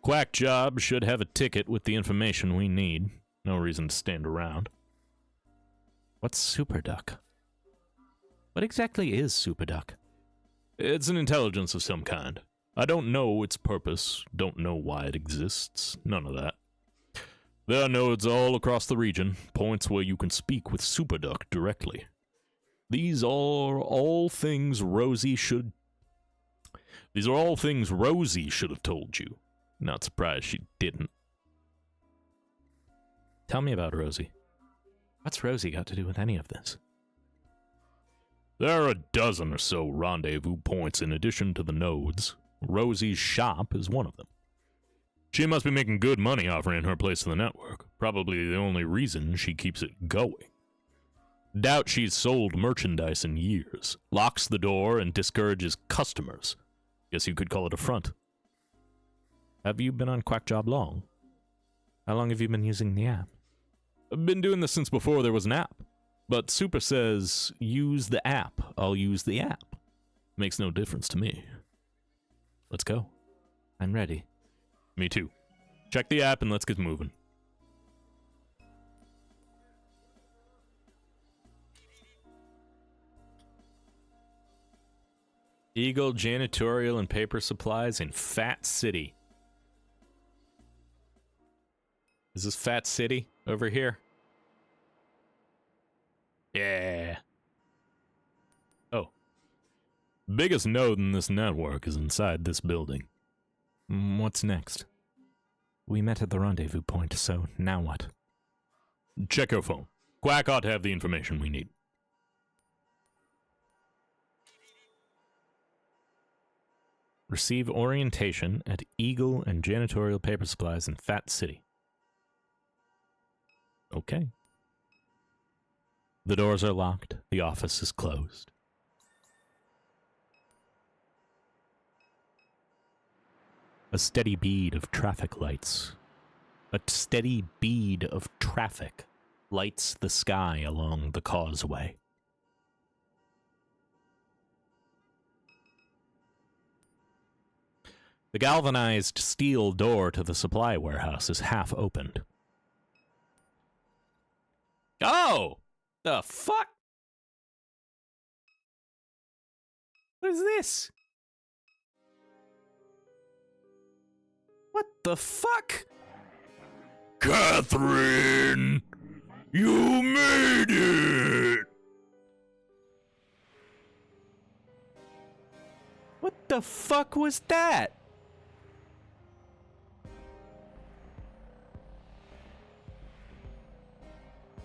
Quack job should have a ticket with the information we need. No reason to stand around. What's Superduck? What exactly is Superduck? It's an intelligence of some kind. I don't know its purpose, don't know why it exists, none of that. There are nodes all across the region, points where you can speak with Superduck directly. These are all things Rosie should have told you. Not surprised she didn't. Tell me about Rosie. What's Rosie got to do with any of this? There are a dozen or so rendezvous points in addition to the nodes. Rosie's shop is one of them. She must be making good money offering her place in the network. Probably the only reason she keeps it going. Doubt she's sold merchandise in years. Locks the door and discourages customers. Guess you could call it a front. Have you been on Quackjob long? How long have you been using the app? I've been doing this since before there was an app. But Super says, use the app. I'll use the app. Makes no difference to me. Let's go. I'm ready. Me too. Check the app and let's get moving. Eagle Janitorial and Paper Supplies in Fat City. Is this Fat City over here? Yeah. Oh. Biggest node in this network is inside this building. What's next? We met at the rendezvous point, so now what? Check your phone. Quack ought to have the information we need. Receive orientation at Eagle and Janitorial Paper Supplies in Fat City. Okay. The doors are locked. The office is closed. A steady bead of traffic lights. A steady bead of traffic lights the sky along the causeway. The galvanized steel door to the supply warehouse is half opened. Oh! The fuck? What is this? What the fuck? Catherine! You made it! What the fuck was that?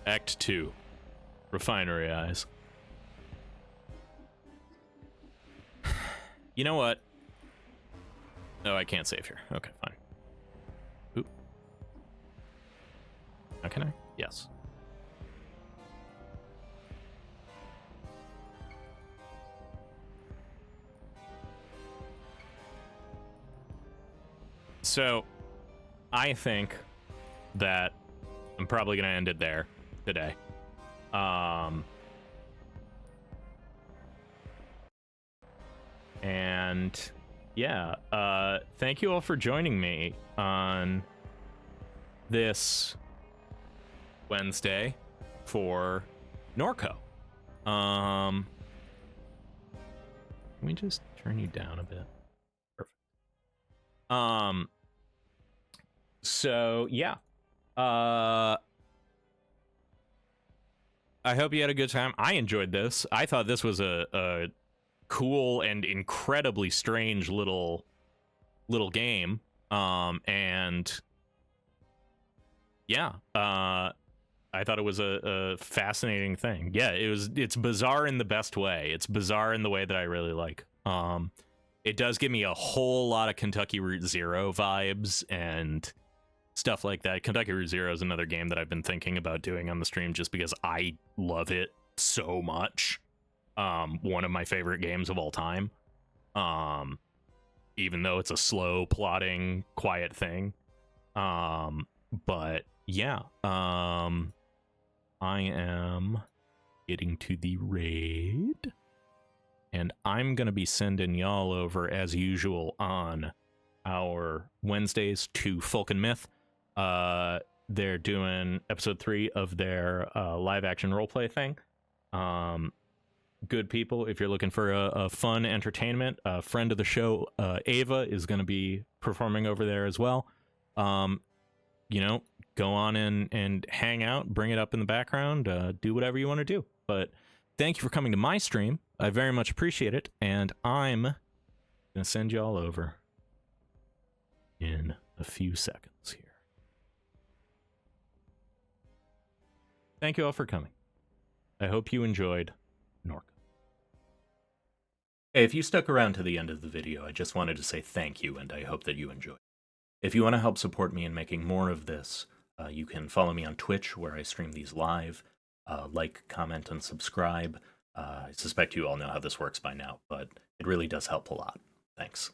Act 2. Refinery Eyes. You know what? Oh, I can't save here. Okay, fine. Oop. Now can I? Yes. So, I think that I'm probably going to end it there today. And yeah, thank you all for joining me on this Wednesday for Norco. Let me just turn you down a bit. Perfect. So yeah. I hope you had a good time. I enjoyed this. I thought this was a cool and incredibly strange little game. And yeah, I thought it was a fascinating thing. Yeah, it's bizarre in the best way. It's bizarre in the way that I really like. It does give me a whole lot of Kentucky Route Zero vibes and stuff like that. Kentucky Route Zero is another game that I've been thinking about doing on the stream just because I love it so much. One of my favorite games of all time. Even though it's a slow, plotting, quiet thing. But yeah, I am getting to the raid. And I'm going to be sending y'all over, as usual, on our Wednesdays to Folk and Myth. They're doing episode 3 of their live action roleplay thing. Good people. If you're looking for a fun entertainment, a friend of the show, Ava, is going to be performing over there as well. Go on and hang out, bring it up in the background, do whatever you want to do. But thank you for coming to my stream. I very much appreciate it, and I'm going to send you all over in a few seconds here. Thank you all for coming. I hope you enjoyed Norco. Hey, if you stuck around to the end of the video, I just wanted to say thank you, and I hope that you enjoyed. If you want to help support me in making more of this, you can follow me on Twitch, where I stream these live. Like, comment, and subscribe. I suspect you all know how this works by now, but it really does help a lot. Thanks.